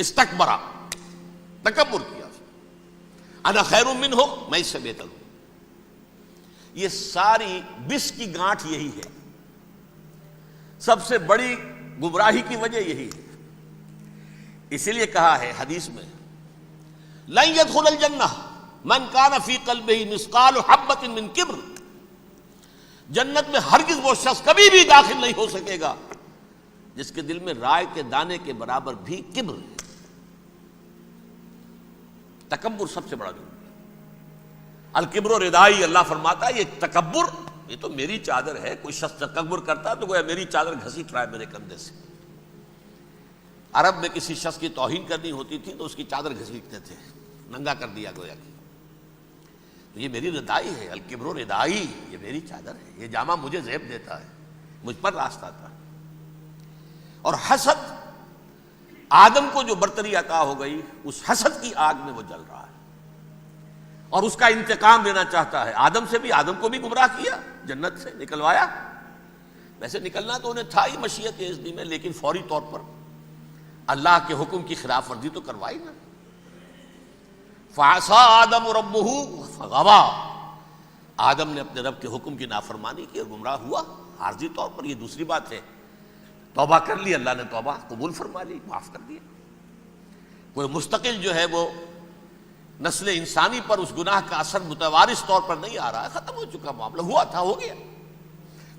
استکبرا، تکبر کیا، انا خیر منہ، میں اس سے بہتر ہوں. یہ ساری بس کی گانٹھ یہی ہے، سب سے بڑی گمراہی کی وجہ یہی ہے. اسی لیے کہا ہے حدیث میں لن يدخل الجنہ من کان فی قلبہ مثقال حبۃ من کبر، جنت میں ہرگز وہ شخص کبھی بھی داخل نہیں ہو سکے گا جس کے دل میں رائے کے دانے کے برابر بھی کبر ہے. تکبر سب سے بڑا جرم ہے. الکبر ردائی، اللہ فرماتا ہے یہ تکبر، یہ تو میری چادر ہے. کوئی شخص تکبر کرتا تو گویا میری چادر گھسیٹ رہا ہے میرے کندھے سے. عرب میں کسی شخص کی توہین کرنی ہوتی تھی تو اس کی چادر گھسیٹتے تھے، ننگا کر دیا گویا کہ تو یہ میری ردائی ہے. الکبر ردائی، یہ میری چادر ہے، یہ جامہ مجھے زیب دیتا ہے، مجھ پر راستہ تھا. اور حسد، آدم کو جو برتری عطا ہو گئی اس حسد کی آگ میں وہ جل رہا ہے اور اس کا انتقام لینا چاہتا ہے. آدم سے بھی، آدم کو بھی گمراہ کیا، جنت سے نکلوایا. ویسے نکلنا تو انہیں تھا ہی مشیت اذنی میں، لیکن فوری طور پر اللہ کے حکم کی خلاف ورزی تو کروائی نا. فعصى آدم ربہ فغوى، آدم نے اپنے رب کے حکم کی نافرمانی کی اور گمراہ ہوا عارضی طور پر. یہ دوسری بات ہے، توبہ کر لی، اللہ نے توبہ قبول فرما لی، معاف کر دیا. کوئی مستقل جو ہے وہ نسل انسانی پر اس گناہ کا اثر متوارث طور پر نہیں آ رہا ہے، ختم ہو چکا معاملہ، ہوا تھا ہو گیا.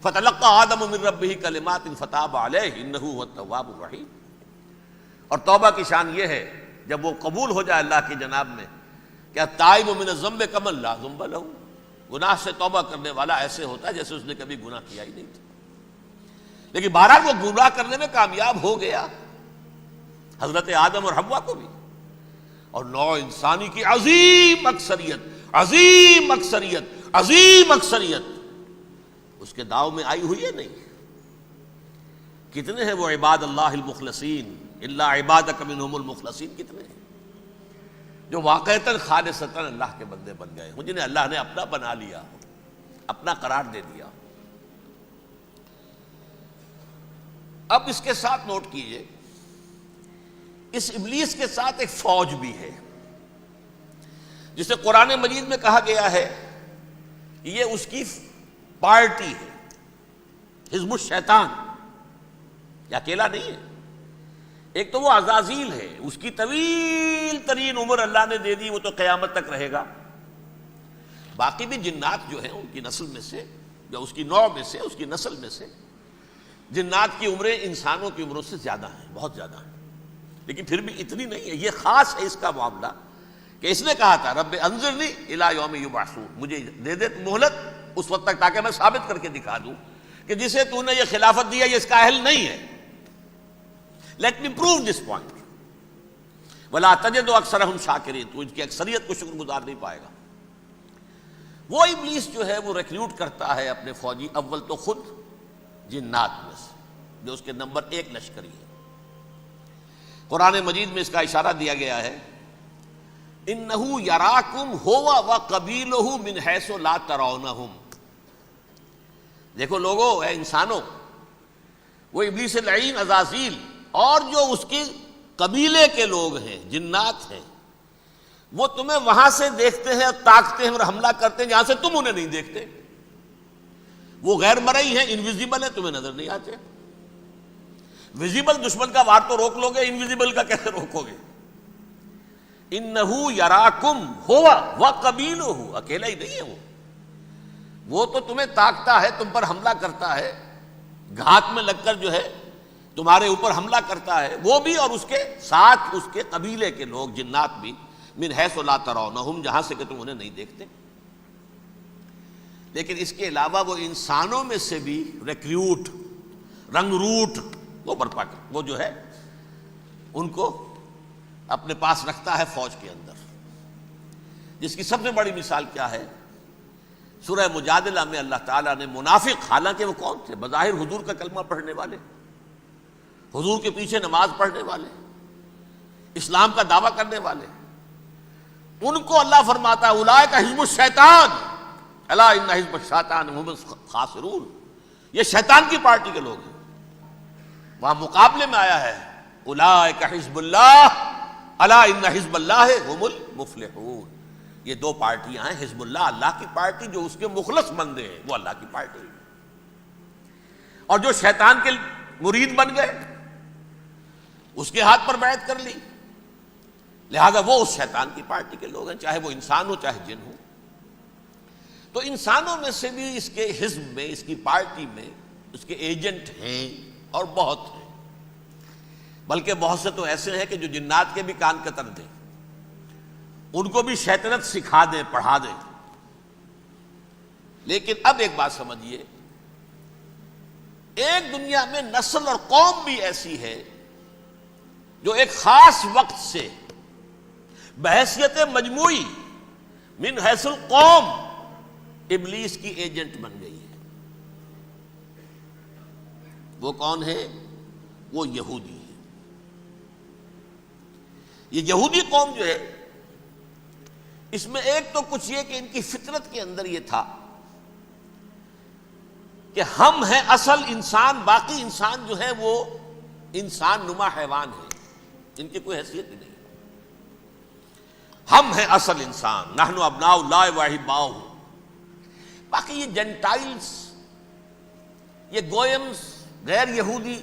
فتلقى آدم من ربہ کلمات فتاب علیہ انہ هو التواب الرحیم. اور توبہ کی شان یہ ہے جب وہ قبول ہو جائے اللہ کی جناب میں، کیا تائب من الذنب کمن لا ذنب لہ، گناہ سے توبہ کرنے والا ایسے ہوتا ہے جیسے اس نے کبھی گناہ کیا ہی نہیں تھا. لیکن بہرحال وہ گمراہ کرنے میں کامیاب ہو گیا، حضرت آدم اور حوا کو بھی، اور نوع انسانی کی عظیم اکثریت، عظیم اکثریت، عظیم اکثریت اس کے داؤ میں آئی ہوئی ہے. نہیں، کتنے ہیں وہ عباد اللہ المخلصین، الا عبادک منہم المخلصین، کتنے ہیں جو واقعتاً خالصتاً اللہ کے بندے بن گئے ہوں، جنہیں اللہ نے اپنا بنا لیا، اپنا قرار دے دیا. اب اس کے ساتھ نوٹ کیجئے، اس ابلیس کے ساتھ ایک فوج بھی ہے جسے قرآن مجید میں کہا گیا ہے یہ اس کی پارٹی ہے، حزب الشیطان. یہ اکیلا نہیں ہے. ایک تو وہ عزازیل ہے، اس کی طویل ترین عمر اللہ نے دے دی، وہ تو قیامت تک رہے گا. باقی بھی جنات جو ہیں ان کی نسل میں سے، یا اس کی نوع میں سے، اس کی نسل میں سے، جنات کی عمریں انسانوں کی عمروں سے زیادہ ہیں، بہت زیادہ ہیں، لیکن پھر بھی اتنی نہیں ہے. یہ خاص ہے اس کا معاملہ کہ اس نے کہا تھا رب انظرنی الی یوم یبعثون، مجھے دے دے مہلت اس وقت تک تاکہ میں ثابت کر کے دکھا دوں کہ جسے تو نے یہ خلافت دیا یہ اس کا اہل نہیں ہے. Let me prove this point. ولا تجد اکثرہم شاکرین، تو ان کی اکثریت کو شکر گزار نہیں پائے گا. وہ ابلیس جو ہے وہ ریکروٹ کرتا ہے اپنے فوجی، اول تو خود جنات میں سے جو اس کے نمبر 1 لشکری ہے. قرآن مجید میں اس کا اشارہ دیا گیا ہے انہو یراکم ہوا وقبیلہ من حیث لا ترونہم. دیکھو لوگو، اے انسانوں، وہ ابلیس لعین عزازیل اور جو اس کی قبیلے کے لوگ ہیں، جنات ہیں، وہ تمہیں وہاں سے دیکھتے ہیں اور تاکتے ہیں اور حملہ کرتے ہیں جہاں سے تم انہیں نہیں دیکھتے. وہ غیر مرئی ہیں، انویزیبل ہیں، تمہیں نظر نہیں آتے. ویزیبل دشمن کا وار تو روک لو گے، انویزیبل کا کیسے روکو گے؟ انہو یراکم ہوا وقبیلہ، اکیلا ہی نہیں ہے وہ تو تمہیں تاکتا ہے، تم پر حملہ کرتا ہے، گھات میں لگ کر جو ہے تمہارے اوپر حملہ کرتا ہے، وہ بھی اور اس کے ساتھ اس کے قبیلے کے لوگ جنات بھی، من حیث لا ترونہم، جہاں سے کہ تم انہیں نہیں دیکھتے. لیکن اس کے علاوہ وہ انسانوں میں سے بھی ریکریوٹ، رنگ روٹ وہ برپا کر، وہ جو ہے ان کو اپنے پاس رکھتا ہے فوج کے اندر. جس کی سب سے بڑی مثال کیا ہے؟ سورہ مجادلہ میں اللہ تعالیٰ نے منافق، حالانکہ وہ کون تھے؟ بظاہر حضور کا کلمہ پڑھنے والے، حضور کے پیچھے نماز پڑھنے والے، اسلام کا دعویٰ کرنے والے، ان کو اللہ فرماتا ہے اولئک حزب الشیطان الا ان حزب الشیطان هم الخاسرون، یہ شیطان کی پارٹی کے لوگ ہیں. وہاں مقابلے میں آیا ہے اولئک حزب اللہ الا ان حزب اللہ هم المفلحون. یہ دو پارٹیاں ہیں، حزب اللہ اللہ کی پارٹی جو اس کے مخلص بندے ہیں وہ اللہ کی پارٹی، اور جو شیطان کے مرید بن گئے اس کے ہاتھ پر بیعت کر لی، لہذا وہ اس شیطان کی پارٹی کے لوگ ہیں، چاہے وہ انسان ہو چاہے جن ہو. تو انسانوں میں سے بھی اس کے حزب میں، اس کی پارٹی میں اس کے ایجنٹ ہیں اور بہت ہیں، بلکہ بہت سے تو ایسے ہیں کہ جو جنات کے بھی کان کتر دیں، ان کو بھی شیطنت سکھا دیں، پڑھا دیں. لیکن اب ایک بات سمجھیے، ایک دنیا میں نسل اور قوم بھی ایسی ہے جو ایک خاص وقت سے بحیثیت مجموعی من حیث القوم ابلیس کی ایجنٹ بن گئی ہے. وہ کون ہے؟ وہ یہودی ہے. یہ یہودی قوم جو ہے، اس میں ایک تو کچھ یہ کہ ان کی فطرت کے اندر یہ تھا کہ ہم ہیں اصل انسان، باقی انسان جو ہے وہ انسان نما حیوان ہے، ان کی کوئی حیثیت ہی نہیں. ہم ہیں اصل انسان، نحن ابناء اللہ واحباؤہ. باقی یہ جنٹائلز، یہ گوئمز، غیر یہودی،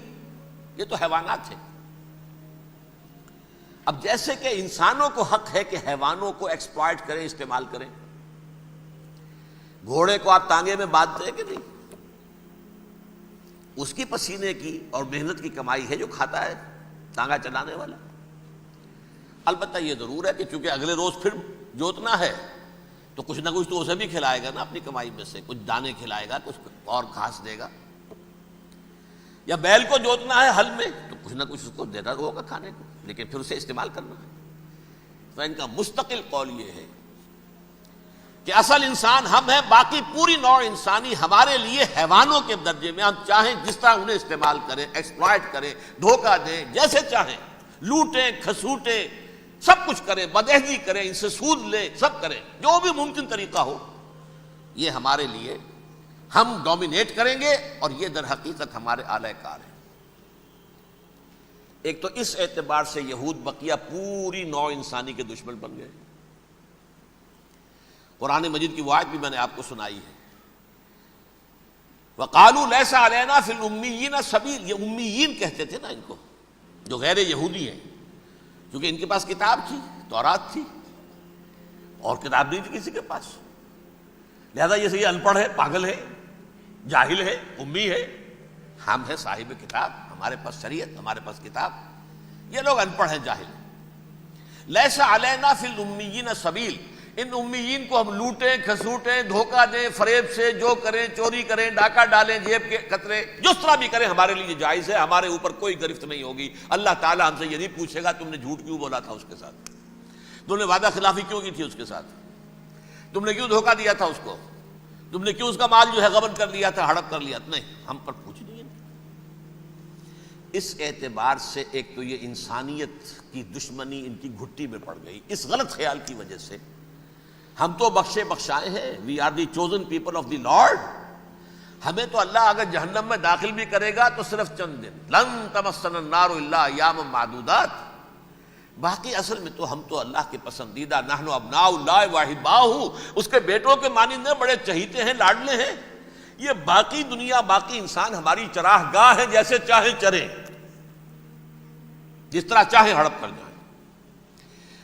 یہ تو حیوانات ہیں. اب جیسے کہ انسانوں کو حق ہے کہ حیوانوں کو ایکسپلائٹ کریں، استعمال کریں. گھوڑے کو آپ تانگے میں باندھتے ہیں کہ نہیں؟ اس کی پسینے کی اور محنت کی کمائی ہے جو کھاتا ہے تانگا چلانے والا. البتہ یہ ضرور ہے کہ چونکہ اگلے روز پھر جوتنا ہے تو کچھ نہ کچھ تو اسے بھی کھلائے گا نا، اپنی کمائی میں سے کچھ دانے کھلائے گا، کچھ اور گھاس دے گا. یا بیل کو جوتنا ہے ہل میں تو کچھ نہ کچھ اس کو دیتا ہوگا کھانے کو، لیکن پھر اسے استعمال کرنا ہے. تو ان کا مستقل قول یہ ہے کہ اصل انسان ہم ہیں، باقی پوری نوع انسانی ہمارے لیے حیوانوں کے درجے میں. ہم چاہیں جس طرح انہیں استعمال کریں، ایکسپلائٹ کریں، دھوکہ دیں، جیسے چاہیں لوٹیں، کھسوٹیں، سب کچھ کریں، بدہضی کریں، ان سے سود لیں، سب کریں، جو بھی ممکن طریقہ ہو. یہ ہمارے لیے ہم ڈومینیٹ کریں گے، اور یہ در حقیقت ہمارے اعلی کار ہیں. ایک تو اس اعتبار سے یہود بقیہ پوری نوع انسانی کے دشمن بن گئے. قرآن مجید کی وہ آیت بھی میں نے آپ کو سنائی ہے، وَقَالُوا لَيْسَ عَلَيْنَا فِي الْأُمِّيِّينَ سَبِيلٌ. یہ امیین کہتے تھے نا ان کو، جو غیر یہودی ہیں، کیونکہ ان کے پاس کتاب تھی، تورات تھی، اور کتاب نہیں تھی کسی کے پاس. لہذا یہ ان پڑھ ہے، پاگل ہے، جاہل ہے، امی ہے. ہم ہیں صاحب کتاب، ہمارے پاس شریعت، ہمارے پاس کتاب. یہ لوگ ان پڑھ ہیں، جاہل ہیں. لیس علینا فی الامیین سبیل. ان امیین کو ہم لوٹیں، کھسوٹیں، دھوکہ دیں، فریب سے جو کریں، چوری کریں، ڈاکہ ڈالیں، جیب کے قطرے، جس طرح بھی کریں ہمارے لیے جائز ہے. ہمارے اوپر کوئی گرفت نہیں ہوگی. اللہ تعالیٰ ہم سے یہ نہیں پوچھے گا تم نے جھوٹ کیوں بولا تھا اس کے ساتھ، تم نے وعدہ خلافی کیوں کی تھی اس کے ساتھ، تم نے کیوں دھوکہ دیا تھا اس کو، تم نے کیوں اس کا مال جو ہے غبن کر لیا تھا، ہڑپ کر لیا تھا. نہیں، ہم پر پوچھ نہیں ہے. اس اعتبار سے ایک تو یہ انسانیت کی دشمنی ان کی گھٹی میں پڑ گئی. اس غلط خیال کی وجہ سے ہم تو بخشے بخشائے ہیں، we are the chosen people of the Lord. ہمیں تو اللہ اگر جہنم میں داخل بھی کرے گا تو صرف چند دن، لن تمسنا النار الا ایاما معدودات. باقی اصل میں تو ہم تو اللہ کے پسندیدہ، نحن ابناء اللہ واحباؤہ، اس کے بیٹوں کے مانند بڑے چہیتے ہیں، لاڈلے ہیں. یہ باقی دنیا، باقی انسان ہماری چراہ گاہ ہے، جیسے چاہیں چریں، جس طرح چاہیں ہڑپ کر جائیں.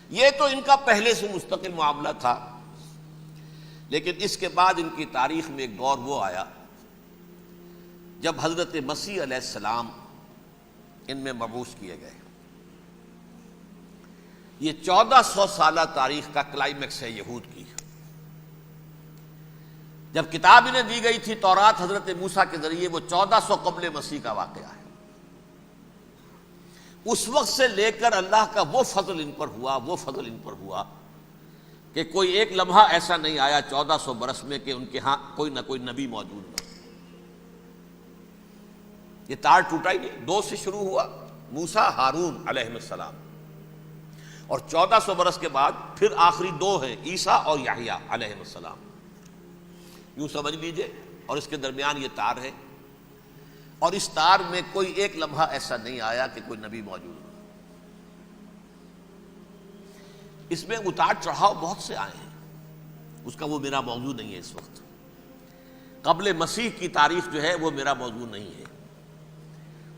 یہ تو ان کا پہلے سے مستقل معاملہ تھا. لیکن اس کے بعد ان کی تاریخ میں ایک دور وہ آیا جب حضرت مسیح علیہ السلام ان میں مبعوث کیے گئے. یہ 1400 سالہ تاریخ کا کلائمیکس ہے یہود کی. جب کتاب انہیں دی گئی تھی تورات حضرت موسیٰ کے ذریعے، وہ 1400 قبل مسیح کا واقعہ ہے. اس وقت سے لے کر اللہ کا وہ فضل ان پر ہوا کہ کوئی ایک لمحہ ایسا نہیں آیا 1400 برس میں کہ ان کے ہاں کوئی نہ کوئی نبی موجود نہ. یہ تار ٹوٹا ہی نہیں. 2 سے شروع ہوا، موسیٰ، ہارون علیہ السلام، اور 1400 برس کے بعد پھر آخری 2 ہیں، عیسیٰ اور یحییٰ علیہ السلام. یوں سمجھ لیجئے. اور اس کے درمیان یہ تار ہے، اور اس تار میں کوئی ایک لمحہ ایسا نہیں آیا کہ کوئی نبی موجود ہو. اس میں اتار چڑھاؤ بہت سے آئے ہیں، اس کا وہ میرا موضوع نہیں ہے اس وقت. قبل مسیح کی تاریخ جو ہے وہ میرا موضوع نہیں ہے.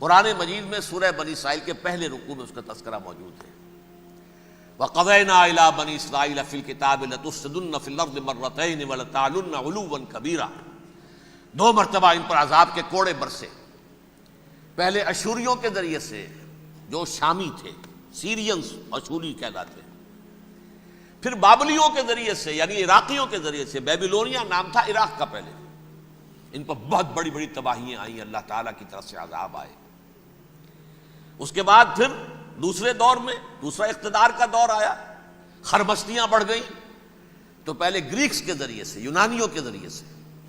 قرآن مجید میں سورہ بنی اسرائیل کے پہلے رکوع میں اس کا تذکرہ موجود ہے. وَقَضَيْنَا إِلَىٰ بَنِي إِسْرَائِيلَ فِي الْكِتَابِ لَتُفْسِدُنَّ فِي الْأَرْضِ مَرَّتَيْنِ وَلَتَعْلُنَّ عُلُوًّا كَبِيرًا. 2 مرتبہ ان پر عذاب کے کوڑے برسے. پہلے اشوریوں کے ذریعے سے جو شامی تھے، سیرینز اشوری کہلاتے ہیں، پھر بابلیوں کے ذریعے سے یعنی عراقیوں کے ذریعے سے، بیبیلونیا نام تھا عراق کا پہلے. ان پر بہت بڑی بڑی تباہیاں آئیں، اللہ تعالیٰ کی طرف سے عذاب آئے. اس کے بعد پھر دوسرے دور میں دوسرا اقتدار کا دور آیا، خربستیاں بڑھ گئیں. تو پہلے گریکس کے ذریعے سے، یونانیوں کے ذریعے سے،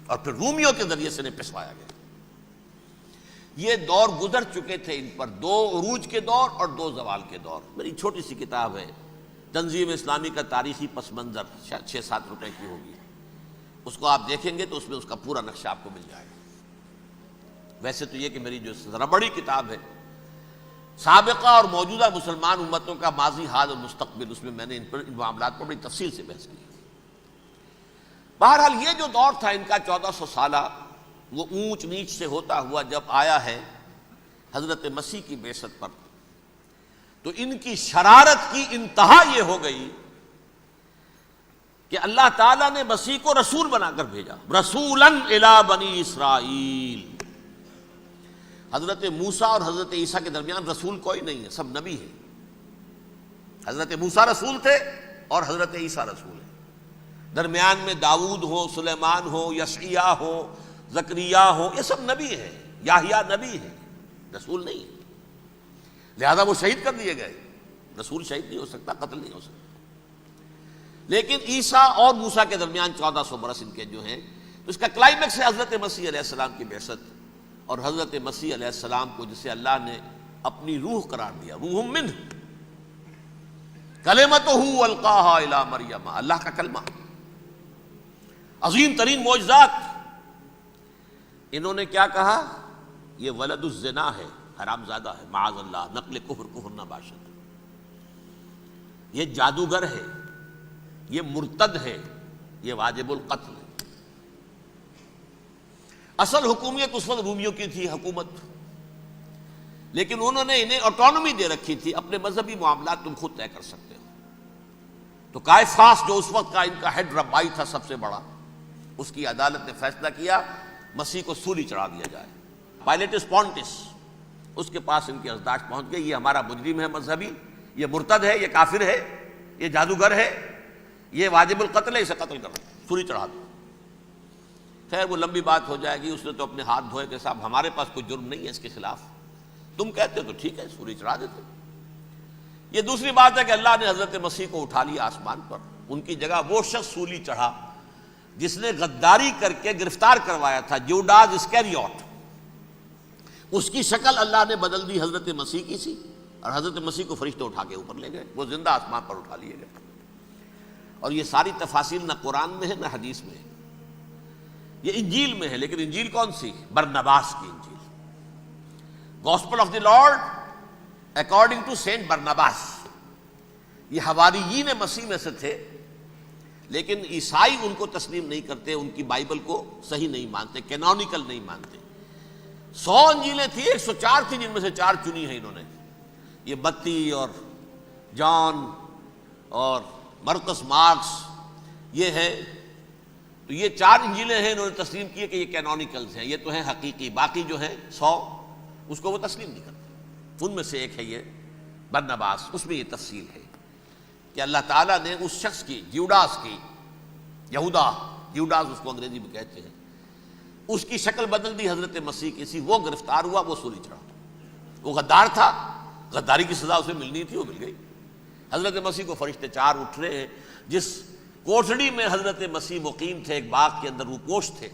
اور پھر رومیوں کے ذریعے سے پسوایا گیا. یہ دور گزر چکے تھے ان پر، 2 عروج کے دور اور 2 زوال کے دور. میری چھوٹی سی کتاب ہے تنظیم اسلامی کا تاریخی پس منظر، 6-7 روپے کی ہوگی. اس کو آپ دیکھیں گے تو اس میں اس کا پورا نقشہ آپ کو مل جائے گا. ویسے تو یہ کہ میری جو ذرا بڑی کتاب ہے سابقہ اور موجودہ مسلمان امتوں کا ماضی، حال اور مستقبل، اس میں میں نے ان معاملات پر بڑی تفصیل سے بحث کی. بہرحال یہ جو دور تھا ان کا 1400 سالہ، وہ اونچ نیچ سے ہوتا ہوا جب آیا ہے حضرت مسیح کی بعثت پر، تو ان کی شرارت کی انتہا یہ ہو گئی کہ اللہ تعالیٰ نے مسیح کو رسول بنا کر بھیجا. رسولاً الی بنی اسرائیل. حضرت موسیٰ اور حضرت عیسیٰ کے درمیان رسول کوئی نہیں ہے، سب نبی ہیں. حضرت موسیٰ رسول تھے اور حضرت عیسیٰ رسول ہیں. درمیان میں داؤد ہو، سلیمان ہو، یشعیاء ہو، زکریا ہو، یہ سب نبی ہیں. یحییٰ نبی ہیں، رسول نہیں ہے. لہذا وہ شہید کر دیے گئے. رسول شہید نہیں ہو سکتا، قتل نہیں ہو سکتا. لیکن عیسیٰ اور موسیٰ کے درمیان 1400 برس ان کے جو ہیں، تو اس کا کلائمیکس ہے حضرت مسیح علیہ السلام کی بعثت. اور حضرت مسیح علیہ السلام کو جسے اللہ نے اپنی روح قرار دیا، روح منہ، کلمتہ القاہا الی مریم، اللہ کا کلمہ، عظیم ترین معجزات. انہوں نے کیا کہا؟ یہ ولد الزنا ہے، حرام زادہ ہے، معاذ اللہ، نقل کفر نہ باشد، یہ جادوگر ہے، یہ مرتد ہے، یہ واجب القتل ہے. اصل حکومت اس وقت رومیوں کی تھی حکومت، لیکن انہوں نے انہیں آٹونومی دے رکھی تھی، اپنے مذہبی معاملات تم خود طے کر سکتے ہو. تو قائفاس جو اس وقت کا ان کا ہیڈ ربائی تھا سب سے بڑا، اس کی عدالت نے فیصلہ کیا مسیح کو سولی چڑھا دیا جائے. پائلیٹس پونٹس، اس کے پاس ان کی ازداج پہنچ گئی، یہ ہمارا مجرم ہے مذہبی، یہ مرتد ہے، یہ کافر ہے، یہ جادوگر ہے، یہ واجب القتل ہے، اسے قتل کرو، سولی چڑھا دو. خیر وہ لمبی بات ہو جائے گی. اس نے تو اپنے ہاتھ دھوئے کہ صاحب ہمارے پاس کوئی جرم نہیں ہے اس کے خلاف، تم کہتے تو ٹھیک ہے سولی چڑھا دیتے. یہ دوسری بات ہے کہ اللہ نے حضرت مسیح کو اٹھا لیا آسمان پر. ان کی جگہ وہ شخص سولی چڑھا جس نے غداری کر کے گرفتار کروایا تھا، جوڈاس اسکیریوٹ. اس کی شکل اللہ نے بدل دی حضرت مسیح کی سی، اور حضرت مسیح کو فرشتے اٹھا کے اوپر لے گئے، وہ زندہ آسمان پر اٹھا لیے گئے. اور یہ ساری تفاصیل نہ قرآن میں ہے نہ حدیث میں ہے، یہ انجیل میں ہے. لیکن انجیل کون سی؟ برنباس کی انجیل، gospel of the Lord according to Saint Barnabas. یہ حواریین مسیح میں سے تھے، لیکن عیسائی ان کو تسلیم نہیں کرتے، ان کی بائبل کو صحیح نہیں مانتے، کینونیکل نہیں مانتے. 100 انجیلیں تھیں، 104 تھیں جن میں سے 4 چنی ہیں انہوں نے. یہ متی اور جان اور مرقس مارکس یہ ہے. تو یہ 4 انجیلیں ہیں، انہوں نے تسلیم کیے کہ یہ کینونیکلز ہیں، یہ تو ہیں حقیقی. باقی جو ہیں 100 اس کو وہ تسلیم نہیں کرتے. ان میں سے ایک ہے یہ برنباس. اس میں یہ تفصیل ہے کہ اللہ تعالیٰ نے اس شخص کی، جیوڈاس کی، یہودا جیوڈاس اس کو انگریزی میں کہتے ہیں، اس کی شکل بدل دی حضرت مسیح کی سی. وہ گرفتار ہوا، وہ سولی چڑھا. وہ غدار تھا، غداری کی سزا اسے ملنی تھی، وہ مل گئی. حضرت مسیح کو فرشتے 4 اٹھ رہے ہیں. جس کوٹڑی میں حضرت مسیح مقیم تھے، ایک باغ کے اندر روپوش تھے،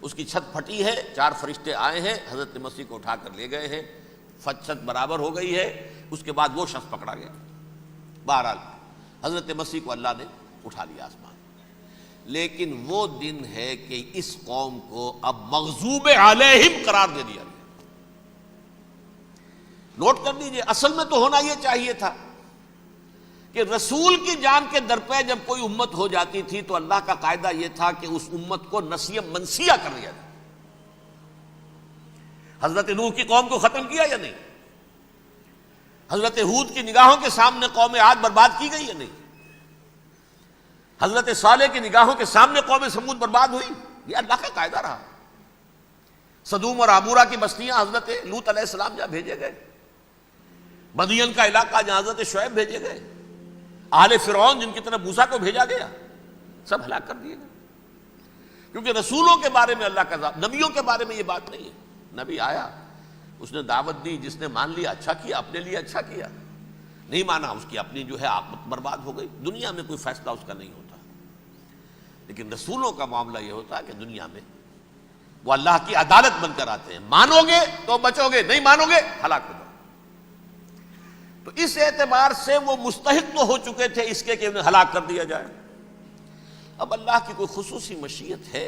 اس کی چھت پھٹی ہے. 4 فرشتے آئے ہیں، حضرت مسیح کو اٹھا کر لے گئے ہیں. چھت برابر ہو گئی ہے. اس کے بعد وہ شخص پکڑا گیا. بہرحال حضرت مسیح کو اللہ نے اٹھا لیا آسمان. لیکن وہ دن ہے کہ اس قوم کو اب مغضوب علیہم قرار دے دیا گیا. نوٹ کر لیجئے، اصل میں تو ہونا یہ چاہیے تھا کہ رسول کی جان کے درپے جب کوئی امت ہو جاتی تھی تو اللہ کا قاعدہ یہ تھا کہ اس امت کو نسیہ منسیہ کر دیا جائے. حضرت نوح کی قوم کو ختم کیا یا نہیں؟ حضرت ہود کی نگاہوں کے سامنے قوم عاد برباد کی گئی یا نہیں؟ حضرت صالح کی نگاہوں کے سامنے قوم سمود برباد ہوئی. یہ اللہ کا قاعدہ رہا. سدوم اور عمورہ کی بستیاں حضرت لوط علیہ السلام جہاں بھیجے گئے، مدین کا علاقہ جہاں حضرت شعیب بھیجے گئے، آل فرعون جن کی طرف موسیٰ کو بھیجا گیا، سب ہلاک کر دیے گئے. کیونکہ رسولوں کے بارے میں اللہ کا نبیوں کے بارے میں یہ بات نہیں ہے. نبی آیا، اس نے دعوت دی، جس نے مان لیا اچھا کیا، اپنے لیے اچھا کیا، نہیں مانا اس کی اپنی جو ہے عاقبت برباد ہو گئی. دنیا میں کوئی فیصلہ اس کا نہیں ہوتا، لیکن رسولوں کا معاملہ یہ ہوتا ہے کہ دنیا میں وہ اللہ کی عدالت بن کر آتے ہیں. مانو گے تو بچو گے، نہیں مانو گے ہلاک ہو جاؤ. تو اس اعتبار سے وہ مستحق تو ہو چکے تھے اس کے کہ انہیں ہلاک کر دیا جائے. اب اللہ کی کوئی خصوصی مشیت ہے،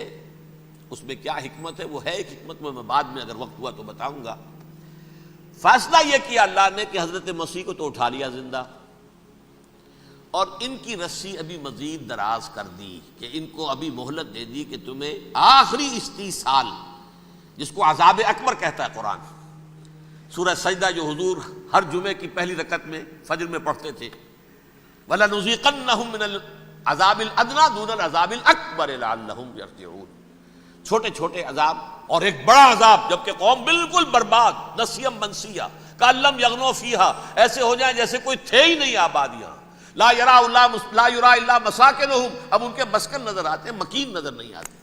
اس میں کیا حکمت ہے، وہ ہے ایک حکمت میں بعد میں اگر وقت ہوا تو بتاؤں گا. فیصلہ یہ کیا اللہ نے کہ حضرت مسیح کو تو اٹھا لیا زندہ، اور ان کی رسی ابھی مزید دراز کر دی کہ ان کو ابھی مہلت دے دی کہ تمہیں آخری استیصال، جس کو عذاب اکبر کہتا ہے قرآن. سورہ سجدہ جو حضور ہر جمعے کی پہلی رکعت میں فجر میں پڑھتے تھے، وَلَنُذِيقَنَّهُم مِّنَ الْعَذَابِ الْأَدْنَىٰ دُونَ الْعَذَابِ الْأَكْبَرِ لَعَلَّهُمْ يَرْجِعُونَ. چھوٹے چھوٹے عذاب اور ایک بڑا عذاب، جبکہ قوم بالکل برباد، نسیم منسیہ، کأن لم یغنوا فیہا، ایسے ہو جائیں جیسے کوئی تھے ہی نہیں آبادیاں. لا یرا الا مساکنہم، اب ان کے مسکن نظر آتے ہیں، مکین نظر نہیں آتے.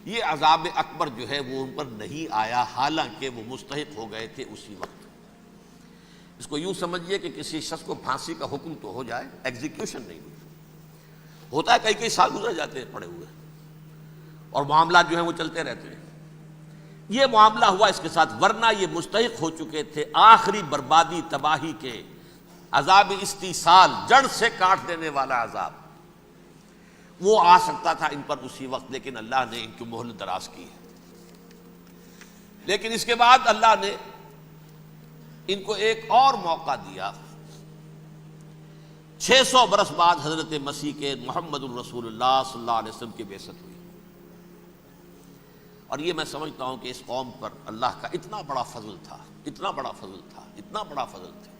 یہ عذاب اکبر جو ہے وہ ان پر نہیں آیا، حالانکہ وہ مستحق ہو گئے تھے اسی وقت. اس کو یوں سمجھیے کہ کسی شخص کو پھانسی کا حکم تو ہو جائے، ایگزیکیوشن نہیں ہوئی. ہوتا ہے کئی سال گزر جاتے ہیں پڑے ہوئے، اور معاملات جو ہیں وہ چلتے رہتے ہیں. یہ معاملہ ہوا اس کے ساتھ، ورنہ یہ مستحق ہو چکے تھے آخری بربادی تباہی کے، عذاب استیصال، جڑ سے کاٹ دینے والا عذاب. وہ آ سکتا تھا ان پر اسی وقت، لیکن اللہ نے ان کی مہلت دراز کی. لیکن اس کے بعد اللہ نے ان کو ایک اور موقع دیا. 600 برس بعد حضرت مسیح کے محمد الرسول اللہ صلی اللہ علیہ وسلم کی بعثت ہوئی. اور یہ میں سمجھتا ہوں کہ اس قوم پر اللہ کا اتنا بڑا فضل تھا، اتنا بڑا فضل تھا، اتنا بڑا فضل تھا.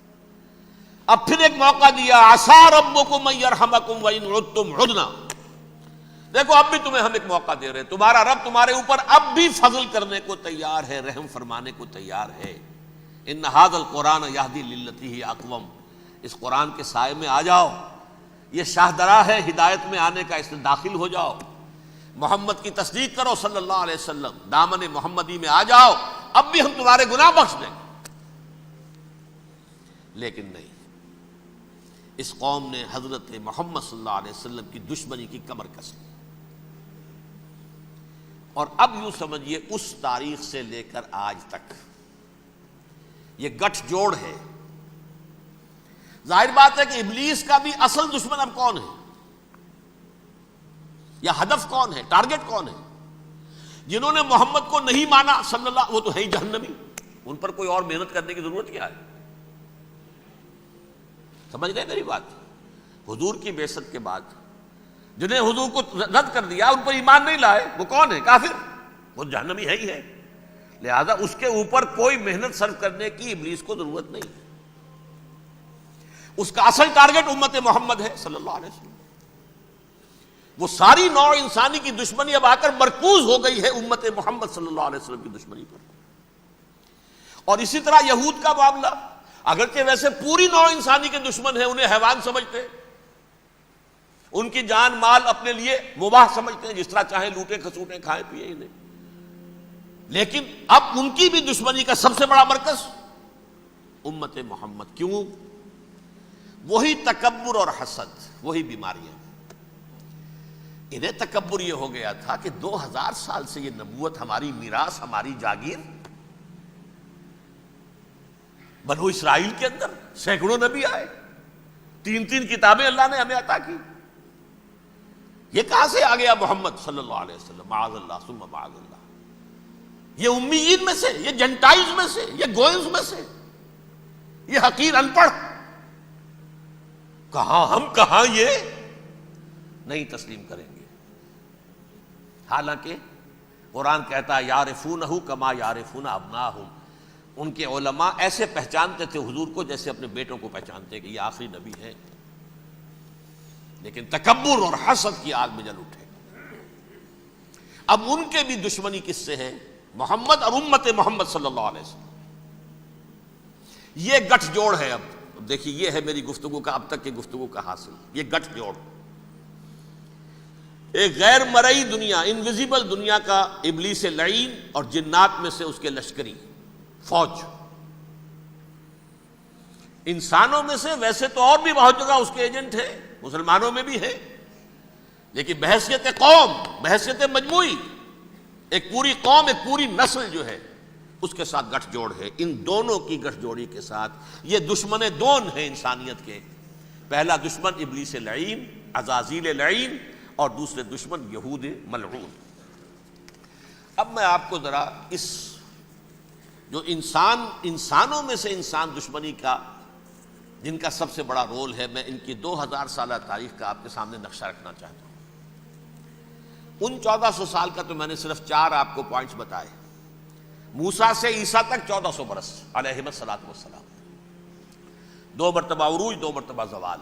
اب پھر ایک موقع دیا، عسیٰ ربکم ان یرحمکم وان عدتم عدنا. دیکھو اب بھی تمہیں ہم ایک موقع دے رہے ہیں، تمہارا رب تمہارے اوپر اب بھی فضل کرنے کو تیار ہے، رحم فرمانے کو تیار ہے. ان ھذا القرآن یہدی للتی ہی اقوم. اس قرآن کے سائے میں آ جاؤ، یہ شاہدرا ہے ہدایت میں آنے کا، اس میں داخل ہو جاؤ، محمد کی تصدیق کرو صلی اللہ علیہ وسلم، دامن محمدی میں آ جاؤ، اب بھی ہم تمہارے گناہ بخش دیں. لیکن نہیں، اس قوم نے حضرت محمد صلی اللہ علیہ وسلم کی دشمنی کی کمر کس لی. اور اب یوں سمجھیے اس تاریخ سے لے کر آج تک یہ گٹھ جوڑ ہے. ظاہر بات ہے کہ ابلیس کا بھی اصل دشمن اب کون ہے، یا ہدف کون ہے، ٹارگٹ کون ہے؟ جنہوں نے محمد کو نہیں مانا صلی اللہ، وہ تو ہے ہی جہنمی، ان پر کوئی اور محنت کرنے کی ضرورت کیا ہے؟ سمجھ گئے میری بات؟ حضور کی بعثت کے بعد جنہیں حضور کو رد کر دیا، ان پر ایمان نہیں لائے، وہ کون ہے؟ کافر، وہ جہنمی ہے ہی ہے. لہذا اس کے اوپر کوئی محنت صرف کرنے کی ابلیس کو ضرورت نہیں. اس کا اصل ٹارگٹ امت محمد ہے صلی اللہ علیہ وسلم. وہ ساری نوع انسانی کی دشمنی اب آ کر مرکوز ہو گئی ہے امت محمد صلی اللہ علیہ وسلم کی دشمنی پر. اور اسی طرح یہود کا معاملہ، اگرچہ ویسے پوری نوع انسانی کے دشمن ہیں، انہیں حیوان سمجھتے، ان کی جان مال اپنے لیے مباح سمجھتے ہیں، جس طرح چاہیں لوٹے کھسوٹیں کھائیں پیئیں انہیں. لیکن اب ان کی بھی دشمنی کا سب سے بڑا مرکز امت محمد. کیوں؟ وہی تکبر اور حسد، وہی بیماریاں. انہیں تکبر یہ ہو گیا تھا کہ 2000 سال سے یہ نبوت ہماری میراث، ہماری جاگیر. بنو اسرائیل کے اندر سینکڑوں نبی آئے، 3 کتابیں اللہ نے ہمیں عطا کی. یہ کہاں سے آ گیا محمد صلی اللہ علیہ وسلم؟ معاذ اللہ ثم معاذ اللہ. یہ امیین میں سے، یہ جنٹائلز میں سے، یہ گوئنز میں سے، یہ حقیر ان پڑھ. کہاں یہ نہیں تسلیم کریں گے. حالانکہ قرآن کہتا ہے یعرفونہ کما یعرفون ابناہم، ان کے علماء ایسے پہچانتے تھے حضور کو جیسے اپنے بیٹوں کو پہچانتے کہ یہ آخری نبی ہے، لیکن تکبر اور حسد کی آگ میں جل اٹھے. اب ان کے بھی دشمنی کس سے ہے؟ محمد اور امت محمد صلی اللہ علیہ وسلم. یہ گٹھ جوڑ ہے. اب دیکھیے یہ ہے میری گفتگو کا اب تک کی گفتگو کا حاصل، یہ گٹھ جوڑ. ایک غیر مرئی دنیا، انویزیبل دنیا کا ابلیس لعین اور جنات میں سے اس کے لشکری فوج. انسانوں میں سے ویسے تو اور بھی بہت جگہ اس کے ایجنٹ ہے، مسلمانوں میں بھی ہے، لیکن بحیثیت قوم، بحیثیت مجموعی، ایک پوری قوم، ایک پوری نسل جو ہے اس کے ساتھ گٹھ جوڑ ہے. ان دونوں کی گٹھ جوڑی کے ساتھ یہ دشمن دون ہیں انسانیت کے. پہلا دشمن ابلیس لعین، عزازیل لعین، اور دوسرے دشمن یہود ملعون. اب میں آپ کو ذرا اس جو انسانوں میں سے انسان دشمنی کا جن کا سب سے بڑا رول ہے، میں ان کی 2000 سالہ تاریخ کا آپ کے سامنے نقشہ رکھنا چاہتا ہوں. ان 1400 سال کا تو میں نے صرف 4 آپ کو پوائنٹس بتائے. موسیٰ سے عیسیٰ تک 1400 برس علیہم الصلاۃ والسلام. 2 مرتبہ عروج، 2 مرتبہ زوال.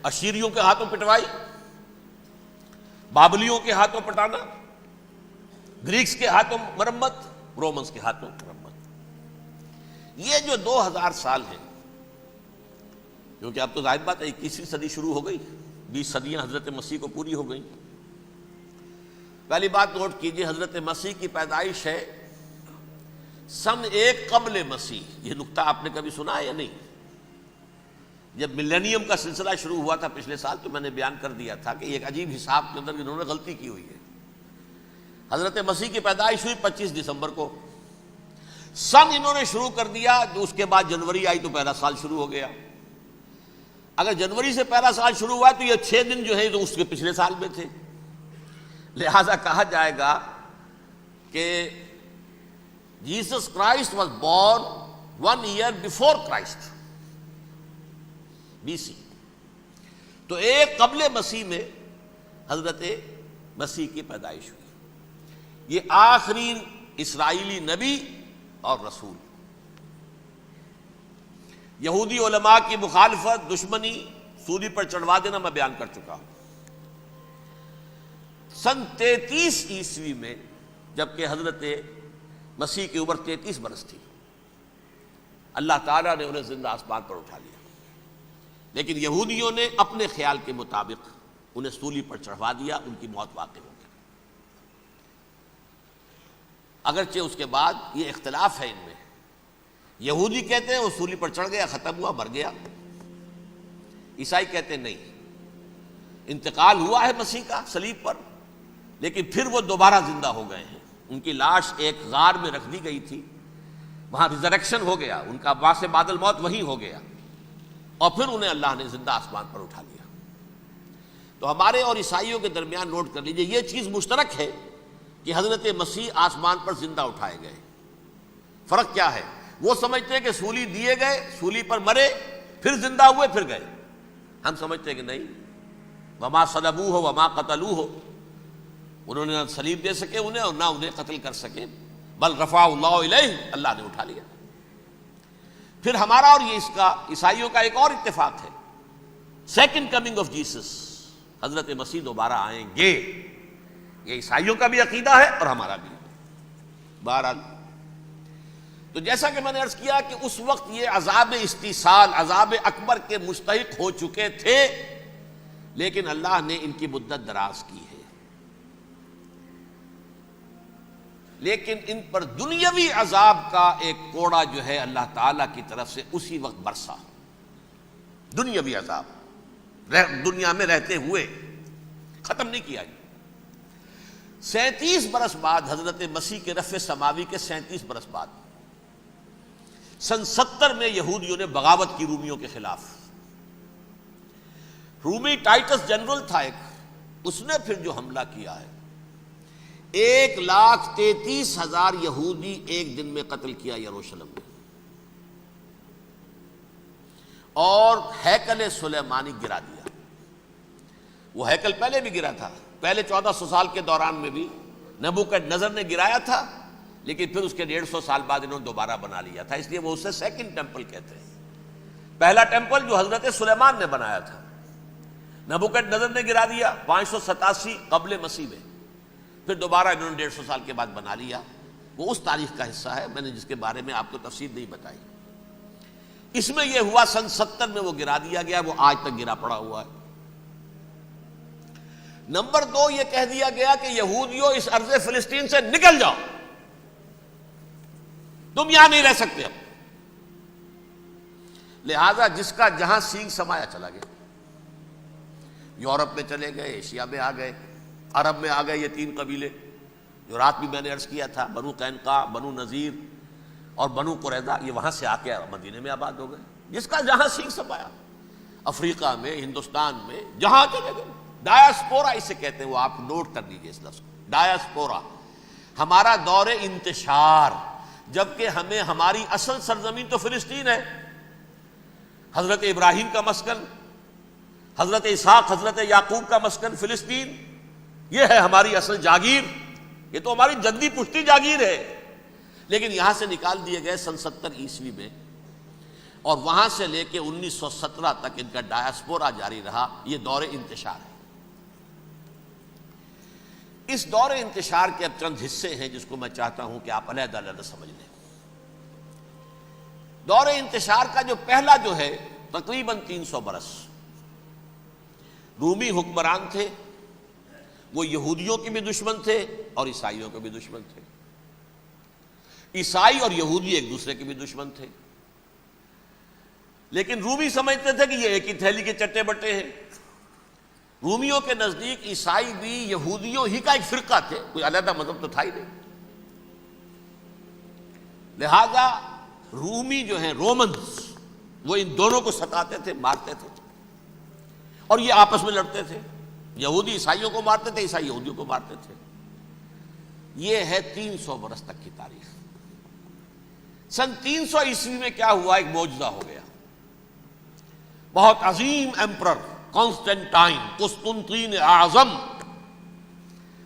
اشیریوں کے ہاتھوں پٹوائی، بابلیوں کے ہاتھوں پٹانا، گریکس کے ہاتھوں مرمت، رومنس کے ہاتھوں مرمت. یہ جو 2000 سال ہیں، کیونکہ اب تو ظاہر بات ہے 21ویں صدی شروع ہو گئی، 20 صدیاں حضرت مسیح کو پوری ہو گئیں. پہلی بات نوٹ کیجئے، حضرت مسیح کی پیدائش ہے سن 1 قبل مسیح. یہ نقطہ آپ نے کبھی سنا ہے یا نہیں؟ جب ملینیم کا سلسلہ شروع ہوا تھا پچھلے سال تو میں نے بیان کر دیا تھا کہ ایک عجیب حساب کے اندر انہوں نے غلطی کی ہوئی ہے. حضرت مسیح کی پیدائش ہوئی 25 دسمبر کو. سن انہوں نے شروع کر دیا، جو اس کے بعد جنوری آئی تو پہلا سال شروع ہو گیا. اگر جنوری سے پہلا سال شروع ہوا تو یہ 6 دن جو ہے تو اس کے پچھلے سال میں تھے. لہذا کہا جائے گا کہ Jesus Christ was born 1 year before Christ BC. تو 1 قبل مسیح میں حضرت مسیح کی پیدائش ہوئی. یہ آخری اسرائیلی نبی اور رسول. یہودی علماء کی مخالفت، دشمنی، سولی پر چڑھوا دینا میں بیان کر چکا ہوں. سن 33 عیسوی میں جبکہ حضرت مسیح کی عمر 33 برس تھی، اللہ تعالیٰ نے انہیں زندہ آسمان پر اٹھا لیا. لیکن یہودیوں نے اپنے خیال کے مطابق انہیں سولی پر چڑھوا دیا، ان کی موت واقع ہو گئی. اگرچہ اس کے بعد یہ اختلاف ہے ان میں. یہودی کہتے ہیں وہ سولی پر چڑھ گیا، ختم ہوا، مر گیا. عیسائی کہتے ہیں نہیں، انتقال ہوا ہے مسیح کا صلیب پر، لیکن پھر وہ دوبارہ زندہ ہو گئے ہیں. ان کی لاش ایک غار میں رکھ دی گئی تھی، وہاں ریزریکشن ہو گیا، ان کا باعث بعد الموت وہی ہو گیا، اور پھر انہیں اللہ نے زندہ آسمان پر اٹھا لیا. تو ہمارے اور عیسائیوں کے درمیان نوٹ کر لیجئے یہ چیز مشترک ہے کہ حضرت مسیح آسمان پر زندہ اٹھائے گئے. فرق کیا ہے؟ وہ سمجھتے ہیں کہ سولی دیے گئے، سولی پر مرے، پھر زندہ ہوئے، پھر گئے. ہم سمجھتے ہیں کہ نہیں، وما صلبوہ وما قتلوہ، انہوں نے نہ صلیب دے سکے انہیں اور نہ انہیں قتل کر سکے، بل رفع اللہ الیہ، اللہ نے اٹھا لیا. پھر ہمارا اور یہ اس کا عیسائیوں کا ایک اور اتفاق ہے، سیکنڈ کمنگ آف جیسس، حضرت مسیح دوبارہ آئیں گے. یہ عیسائیوں کا بھی عقیدہ ہے اور ہمارا بھی. بہرحال تو جیسا کہ میں نے عرض کیا کہ اس وقت یہ عذاب استیصال، عذاب اکبر کے مستحق ہو چکے تھے، لیکن اللہ نے ان کی مدت دراز کی ہے. لیکن ان پر دنیاوی عذاب کا ایک کوڑا جو ہے اللہ تعالیٰ کی طرف سے اسی وقت برسا. دنیاوی عذاب دنیا میں رہتے ہوئے ختم نہیں کیا. 37 برس بعد حضرت مسیح کے رفع سماوی کے 37 برس بعد سن 70 میں یہودیوں نے بغاوت کی رومیوں کے خلاف. رومی ٹائٹس جنرل تھا ایک، اس نے پھر جو حملہ کیا ہے، 1,33,000 یہودی ایک دن میں قتل کیا یروشلم میں. اور ہیکل سلیمانی گرا دیا۔ وہ ہیکل پہلے بھی گرا تھا، پہلے 1400 سال کے دوران میں بھی نبوکڈنضر نے گرایا تھا، لیکن پھر اس کے 150 سال بعد انہوں نے دوبارہ بنا لیا تھا، اس لیے وہ اسے سیکنڈ ٹیمپل کہتے ہیں۔ پہلا ٹیمپل جو حضرت سلیمان نے بنایا تھا، نبوکڈنضر نے گرا دیا 587 قبل مسیح میں، پھر دوبارہ انہوں نے 150 سال کے بعد بنا لیا۔ وہ اس تاریخ کا حصہ ہے، میں نے جس کے بارے میں آپ کو تفصیل نہیں بتائی۔ اس میں یہ ہوا سن 70 میں وہ گرا دیا گیا، وہ آج تک گرا پڑا ہوا ہے۔ نمبر 2، یہ کہہ دیا گیا کہ یہودیوں اس ارض فلسطین سے نکل جاؤ، تم یہاں نہیں رہ سکتے اب۔ لہذا جس کا جہاں سینگ سمایا چلا گیا، یورپ میں چلے گئے، ایشیا میں آ گئے، عرب میں آ گئے۔ یہ 3 قبیلے جو رات بھی میں نے عرض کیا تھا، بنو قینقاع، بنو نذیر اور بنو قریظہ، یہ وہاں سے آ کے مدینے میں آباد ہو گئے۔ جس کا جہاں سینگ سمایا، افریقہ میں، ہندوستان میں، جہاں چلے گئے۔ ڈایاسپورا اسے کہتے ہیں، وہ آپ نوٹ کر لیجیے اس لفظ کو، ڈایاسپورا، ہمارا دور انتشار، جبکہ ہمیں ہماری اصل سرزمین تو فلسطین ہے، حضرت ابراہیم کا مسکن، حضرت اسحاق، حضرت یعقوب کا مسکن فلسطین، یہ ہے ہماری اصل جاگیر، یہ تو ہماری جدی پشتی جاگیر ہے۔ لیکن یہاں سے نکال دیے گئے سن 70 عیسوی میں، اور وہاں سے لے کے 1917 تک ان کا ڈایاسپورا جاری رہا۔ یہ دور انتشار ہے۔ اس دور انتشار کے اب چند حصے ہیں جس کو میں چاہتا ہوں کہ آپ علیحدہ علیحدہ سمجھ لیں۔ دور انتشار کا جو پہلا جو ہے تقریباً 300 برس، رومی حکمران تھے، وہ یہودیوں کے بھی دشمن تھے اور عیسائیوں کے بھی دشمن تھے۔ عیسائی اور یہودی ایک دوسرے کے بھی دشمن تھے، لیکن رومی سمجھتے تھے کہ یہ ایک ہی تھیلی کے چٹے بٹے ہیں۔ رومیوں کے نزدیک عیسائی بھی یہودیوں ہی کا ایک فرقہ تھے، کوئی علیحدہ مذہب تو تھا ہی نہیں۔ لہذا رومی جو ہیں، رومنز، وہ ان دونوں کو ستاتے تھے، مارتے تھے، اور یہ آپس میں لڑتے تھے۔ یہودی عیسائیوں کو مارتے تھے، عیسائی یہودیوں کو مارتے تھے۔ یہ ہے 300 برس تک کی تاریخ۔ سن 300 عیسوی میں کیا ہوا؟ ایک معجزہ ہو گیا۔ بہت عظیم ایمپرر کانسٹینٹائن، قسطنطین اعظم،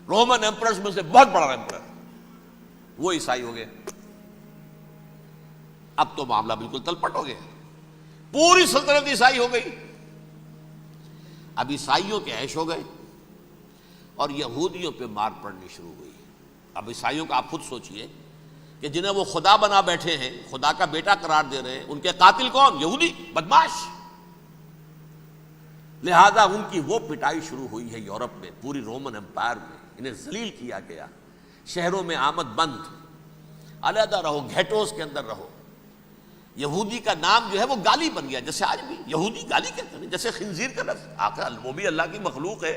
رومن ایمپررز میں سے بہت بڑا ایمپرر، وہ عیسائی ہو گئے۔ اب تو معاملہ بالکل تلپٹ ہو گیا، پوری سلطنت عیسائی ہو گئی۔ اب عیسائیوں کے عیش ہو گئے اور یہودیوں پہ مار پڑنی شروع ہوئی۔ اب عیسائیوں کا آپ خود سوچئے کہ جنہیں وہ خدا بنا بیٹھے ہیں، خدا کا بیٹا قرار دے رہے ہیں، ان کے قاتل کون؟ یہودی، بدماش۔ لہذا ان کی وہ پٹائی شروع ہوئی ہے یورپ میں، پوری رومن امپائر میں، انہیں ذلیل کیا گیا۔ شہروں میں آمد بند، علیحدہ رہو، گھیٹوز کے اندر رہو۔ یہودی کا نام جو ہے وہ گالی بن گیا، جیسے آج بھی یہودی گالی کہتے ہیں، جیسے خنزیر کا لفظ، آخر وہ بھی اللہ کی مخلوق ہے،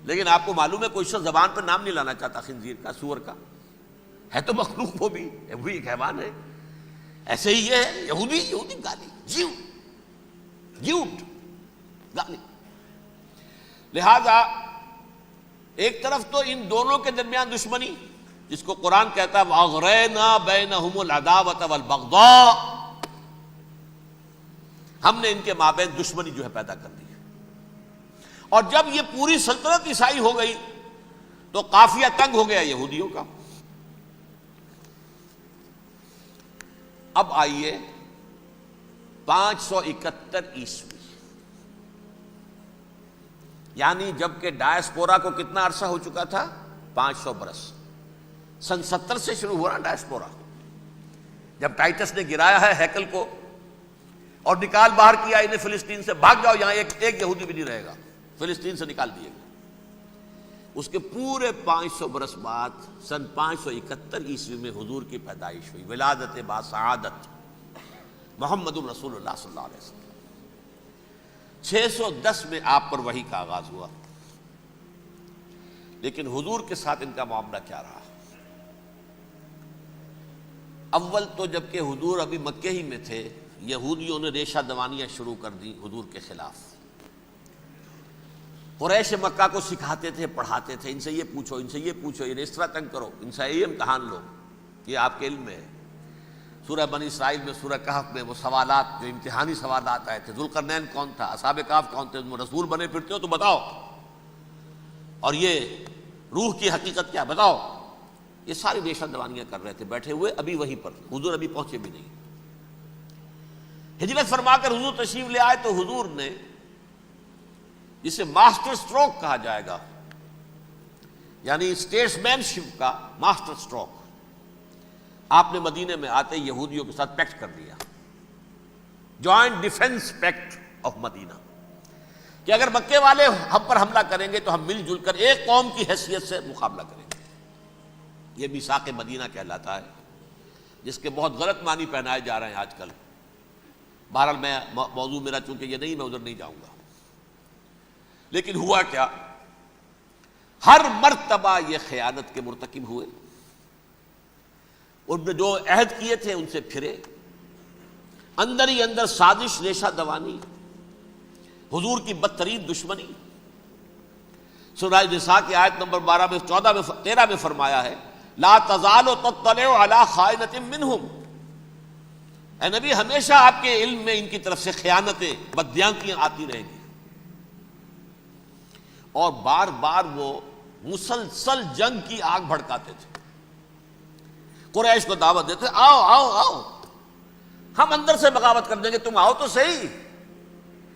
لیکن آپ کو معلوم ہے کوئی شخص زبان پہ نام نہیں لانا چاہتا خنزیر کا، سور کا، ہے تو مخلوق وہ بھی ایک حیوان ہے۔ ایسے ہی یہ ہے یہودی، یہودی گالی، جیوٹ گالی۔ لہذا ایک طرف تو ان دونوں کے درمیان دشمنی، جس کو قرآن کہتا ہے وَأَغْرَيْنَا بَيْنَهُمُ الْعَدَاوَةَ وَالْبَغْضَاءَ، ہم نے ان کے مابین دشمنی جو ہے پیدا کر دی۔ اور جب یہ پوری سلطنت عیسائی ہو گئی تو قافیہ تنگ ہو گیا یہودیوں کا۔ اب آئیے 571 عیسوی، یعنی جبکہ ڈایاسپورا کو کتنا عرصہ ہو چکا تھا؟ 500 برس۔ سن 70 سے شروع ہوا نا ڈایاسپورا، جب ٹائٹس نے گرایا ہے ہیکل کو اور نکال باہر کیا انہیں فلسطین سے، بھاگ جاؤ یہاں ایک یہودی بھی نہیں رہے گا، فلسطین سے نکال دیے گئے۔ اس کے پورے 500 برس بعد سن 571 عیسوی میں حضور کی پیدائش ہوئی، ولادت باسعادت محمد الرسول اللہ صلی اللہ علیہ وسلم۔ 610 میں آپ پر وحی کا آغاز ہوا، لیکن حضور کے ساتھ ان کا معاملہ کیا رہا؟ اول تو جبکہ حضور ابھی مکے ہی میں تھے، یہودیوں نے ریشہ دوانیاں شروع کر دی حضور کے خلاف۔ قریش مکہ کو سکھاتے تھے، پڑھاتے تھے، ان سے یہ پوچھو، ان سے یہ پوچھو، انہیں اس طرح تنگ کرو، ان سے یہ امتحان لو، یہ آپ کے علم میں ہے۔ سورہ بنی اسرائیل میں، سورہ کہف میں وہ سوالات جو امتحانی سوالات آئے تھے، ذوالقرنین کون تھا، اصحاب کہف کون تھے، تم رسول بنے پھرتے ہو تو بتاؤ، اور یہ روح کی حقیقت کیا بتاؤ، یہ ساری نیشہ دوانیاں کر رہے تھے بیٹھے ہوئے ابھی وہیں پر، حضور ابھی پہنچے بھی نہیں۔ ہجرت فرما کر حضور تشریف لے آئے تو حضور نے، جسے ماسٹر سٹروک کہا جائے گا، یعنی اسٹیٹس مین شپ کا ماسٹر سٹروک، آپ نے مدینے میں آتے یہودیوں کے ساتھ پیکٹ کر دیا، جوائنٹ ڈیفنس پیکٹ آف مدینہ، کہ اگر مکے والے ہم پر حملہ کریں گے تو ہم مل جل کر ایک قوم کی حیثیت سے مقابلہ کریں گے۔ یہ میثاق مدینہ کہلاتا ہے، جس کے بہت غلط معنی پہنائے جا رہے ہیں آج کل۔ بہرحال میں موضوع میرا چونکہ یہ نہیں، میں ادھر نہیں جاؤں گا، لیکن ہوا کیا، ہر مرتبہ یہ خیانت کے مرتکب ہوئے، ان نے جو عہد کیے تھے ان سے پھرے، اندر ہی اندر سازش، ریشہ دوانی، حضور کی بدترین دشمنی۔ سورہ نساء کی آیت نمبر 12 میں، 14 میں، 13 میں فرمایا ہے لا تزال تطلع علی خائنۃ منہم، اے نبی ہمیشہ آپ کے علم میں ان کی طرف سے خیانتیں، بددیانتیاں آتی رہیں گی، اور بار بار وہ مسلسل جنگ کی آگ بھڑکاتے تھے، قریش کو دعوت دیتے، آؤ آؤ آؤ ہم اندر سے بغاوت کر دیں گے، تم آؤ تو صحیح،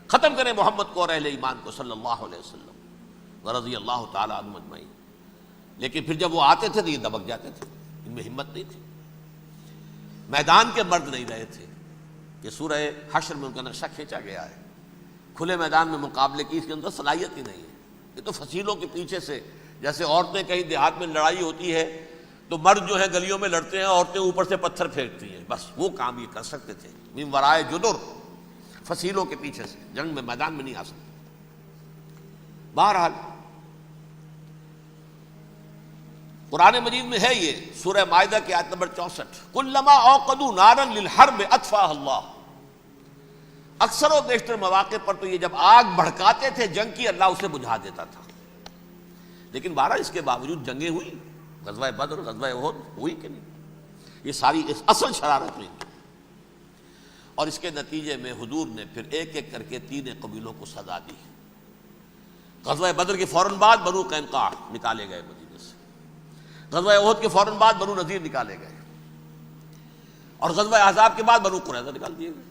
ختم کریں محمد کو اور اہل ایمان کو صلی اللہ علیہ وسلم ورضی اللہ تعالی عنہم اجمعین۔ لیکن پھر جب وہ آتے تھے تو یہ دبک جاتے تھے، ان میں ہمت نہیں تھی، میدان کے مرد نہیں رہے تھے۔ یہ سورہ حشر میں ان کا نقشہ کھینچا گیا ہے، کھلے میدان میں مقابلے کی اس کے اندر صلاحیت ہی نہیں ہے، یہ تو فصیلوں کے پیچھے سے، جیسے عورتیں کہیں دیہات میں لڑائی ہوتی ہے تو مرد جو ہے گلیوں میں لڑتے ہیں، عورتیں اوپر سے پتھر پھینکتی ہیں، بس وہ کام یہ کر سکتے تھے، من ورائے جدر، فصیلوں کے پیچھے سے، جنگ میں میدان میں نہیں آ سکتے۔ بہرحال قرآن مجید میں ہے یہ، سورہ مائدہ کی آیت نمبر 64، کلما اوقدوا نارا للحرب اطفاها اللہ، اکثر و بیشتر مواقع پر تو یہ جب آگ بھڑکاتے تھے جنگ کی، اللہ اسے بجھا دیتا تھا۔ لیکن بہرحال اس کے باوجود جنگیں ہوئی، غزوہ بدر، غزوہ احد ہوئی کہ نہیں، یہ ساری اس اصل شرارت ہوئی، اور اس کے نتیجے میں حضور نے پھر ایک ایک کر کے 3 قبیلوں کو سزا دی۔ غزوہ بدر کے فوراً بعد بنو قینقاع نکالے گئے مدینے سے، غزوہ احد کے فوراً بعد بنو نذیر نکالے گئے، اور غزوہ احزاب کے بعد بنو قریظہ نکال دیے گئے۔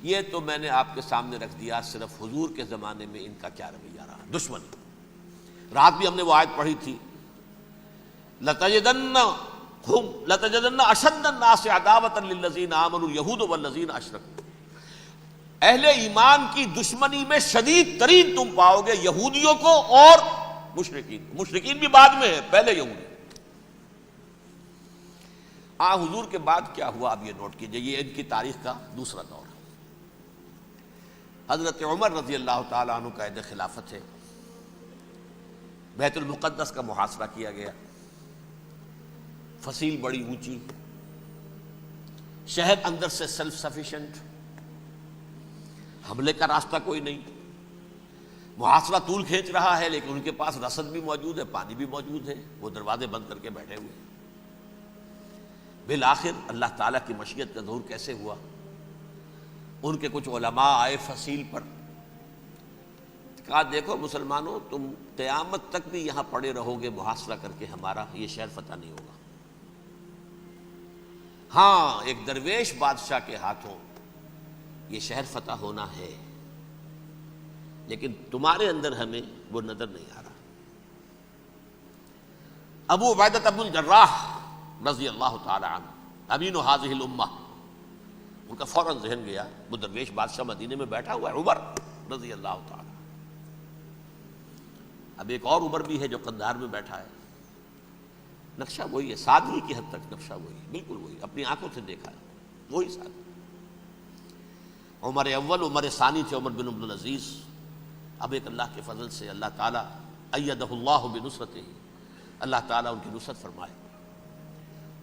یہ تو میں نے آپ کے سامنے رکھ دیا صرف حضور کے زمانے میں ان کا کیا رویہ رہا، دشمن۔ رات بھی ہم نے وہ آیت پڑھی تھی، لَتَجِدَنَّ أَشَدَّ النَّاسِ عَدَاوَةً لِلَّذِينَ آمَنُوا الْيَهُودُ وَالَّذِينَ أَشْرَكُوا، اہل ایمان کی دشمنی میں شدید ترین تم پاؤ گے یہودیوں کو اور مشرکین کو، مشرکین بھی بعد میں ہے، پہلے یہودی۔ حضور کے بعد کیا ہوا اب یہ نوٹ کیجئے، یہ ان کی تاریخ کا دوسرا دور ہے۔ حضرت عمر رضی اللہ تعالیٰ عنہ کا عہد خلافت ہے، بیت المقدس کا محاصرہ کیا گیا، فصیل بڑی اونچی، شہر اندر سے سیلف سفیشینٹ، حملے کا راستہ کوئی نہیں، محاصرہ طول کھینچ رہا ہے، لیکن ان کے پاس رسد بھی موجود ہے، پانی بھی موجود ہے، وہ دروازے بند کر کے بیٹھے ہوئے۔ بالآخر اللہ تعالیٰ کی مشیت کا ظہور کیسے ہوا، ان کے کچھ علماء آئے فصیل پر، کہا دیکھو مسلمانوں، تم قیامت تک بھی یہاں پڑے رہو گے محاصرہ کر کے، ہمارا یہ شہر فتح نہیں ہوگا۔ ہاں ایک درویش بادشاہ کے ہاتھوں یہ شہر فتح ہونا ہے، لیکن تمہارے اندر ہمیں وہ نظر نہیں آ رہا۔ ابو عبیدہ بن الجراح رضی اللہ تعالی عنہ، امین هذه الامہ، ان کا فوراً ذہن گیا، وہ درویش بادشاہ مدینے میں بیٹھا ہوا ہے، عمر رضی اللہ تعالی۔ اب ایک اور عمر بھی ہے جو قندھار میں بیٹھا ہے، نقشہ وہی ہے، سادگی کی حد تک نقشہ وہی ہے، بالکل وہی، اپنی آنکھوں سے دیکھا ہے، وہی سادگی۔ عمر اول، عمر ثانی تھے عمر بن عبد العزیز۔ اب ایک اللہ کے فضل سے اللہ تعالیٰ ایدہ اللہ بنصرتہ، اللہ تعالیٰ ان کی نصرت فرمائے،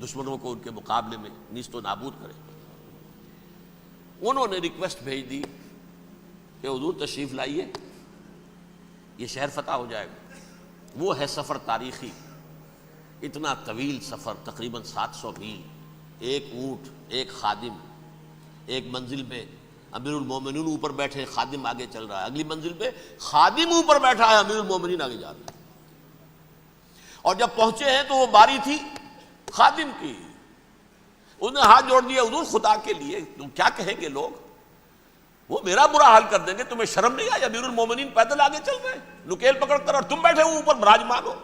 دشمنوں کو ان کے مقابلے میں نیست و نابود کرے۔ انہوں نے ریکویسٹ بھیج دی کہ حضور تشریف لائیے، یہ شہر فتح ہو جائے گا۔ وہ ہے سفر تاریخی، اتنا طویل سفر، تقریباً 700 میل، ایک اونٹ، ایک خادم، ایک منزل میں امیر المومنین اوپر بیٹھے، خادم آگے چل رہا ہے، اگلی منزل پہ خادم اوپر بیٹھا ہے، امیر المومنین آگے جا رہا ہے۔ اور جب پہنچے ہیں تو وہ باری تھی خادم کی، انہوں نے ہاتھ جوڑ دیا، حضور خدا کے لیے تم کیا کہیں گے لوگ، وہ میرا برا حال کر دیں گے، تمہیں شرم نہیں آئی؟ امیر المومنین پیدل آگے چل رہے ہیں نکیل پکڑ کر، اور تم بیٹھے ہو اوپر براجمان ہو۔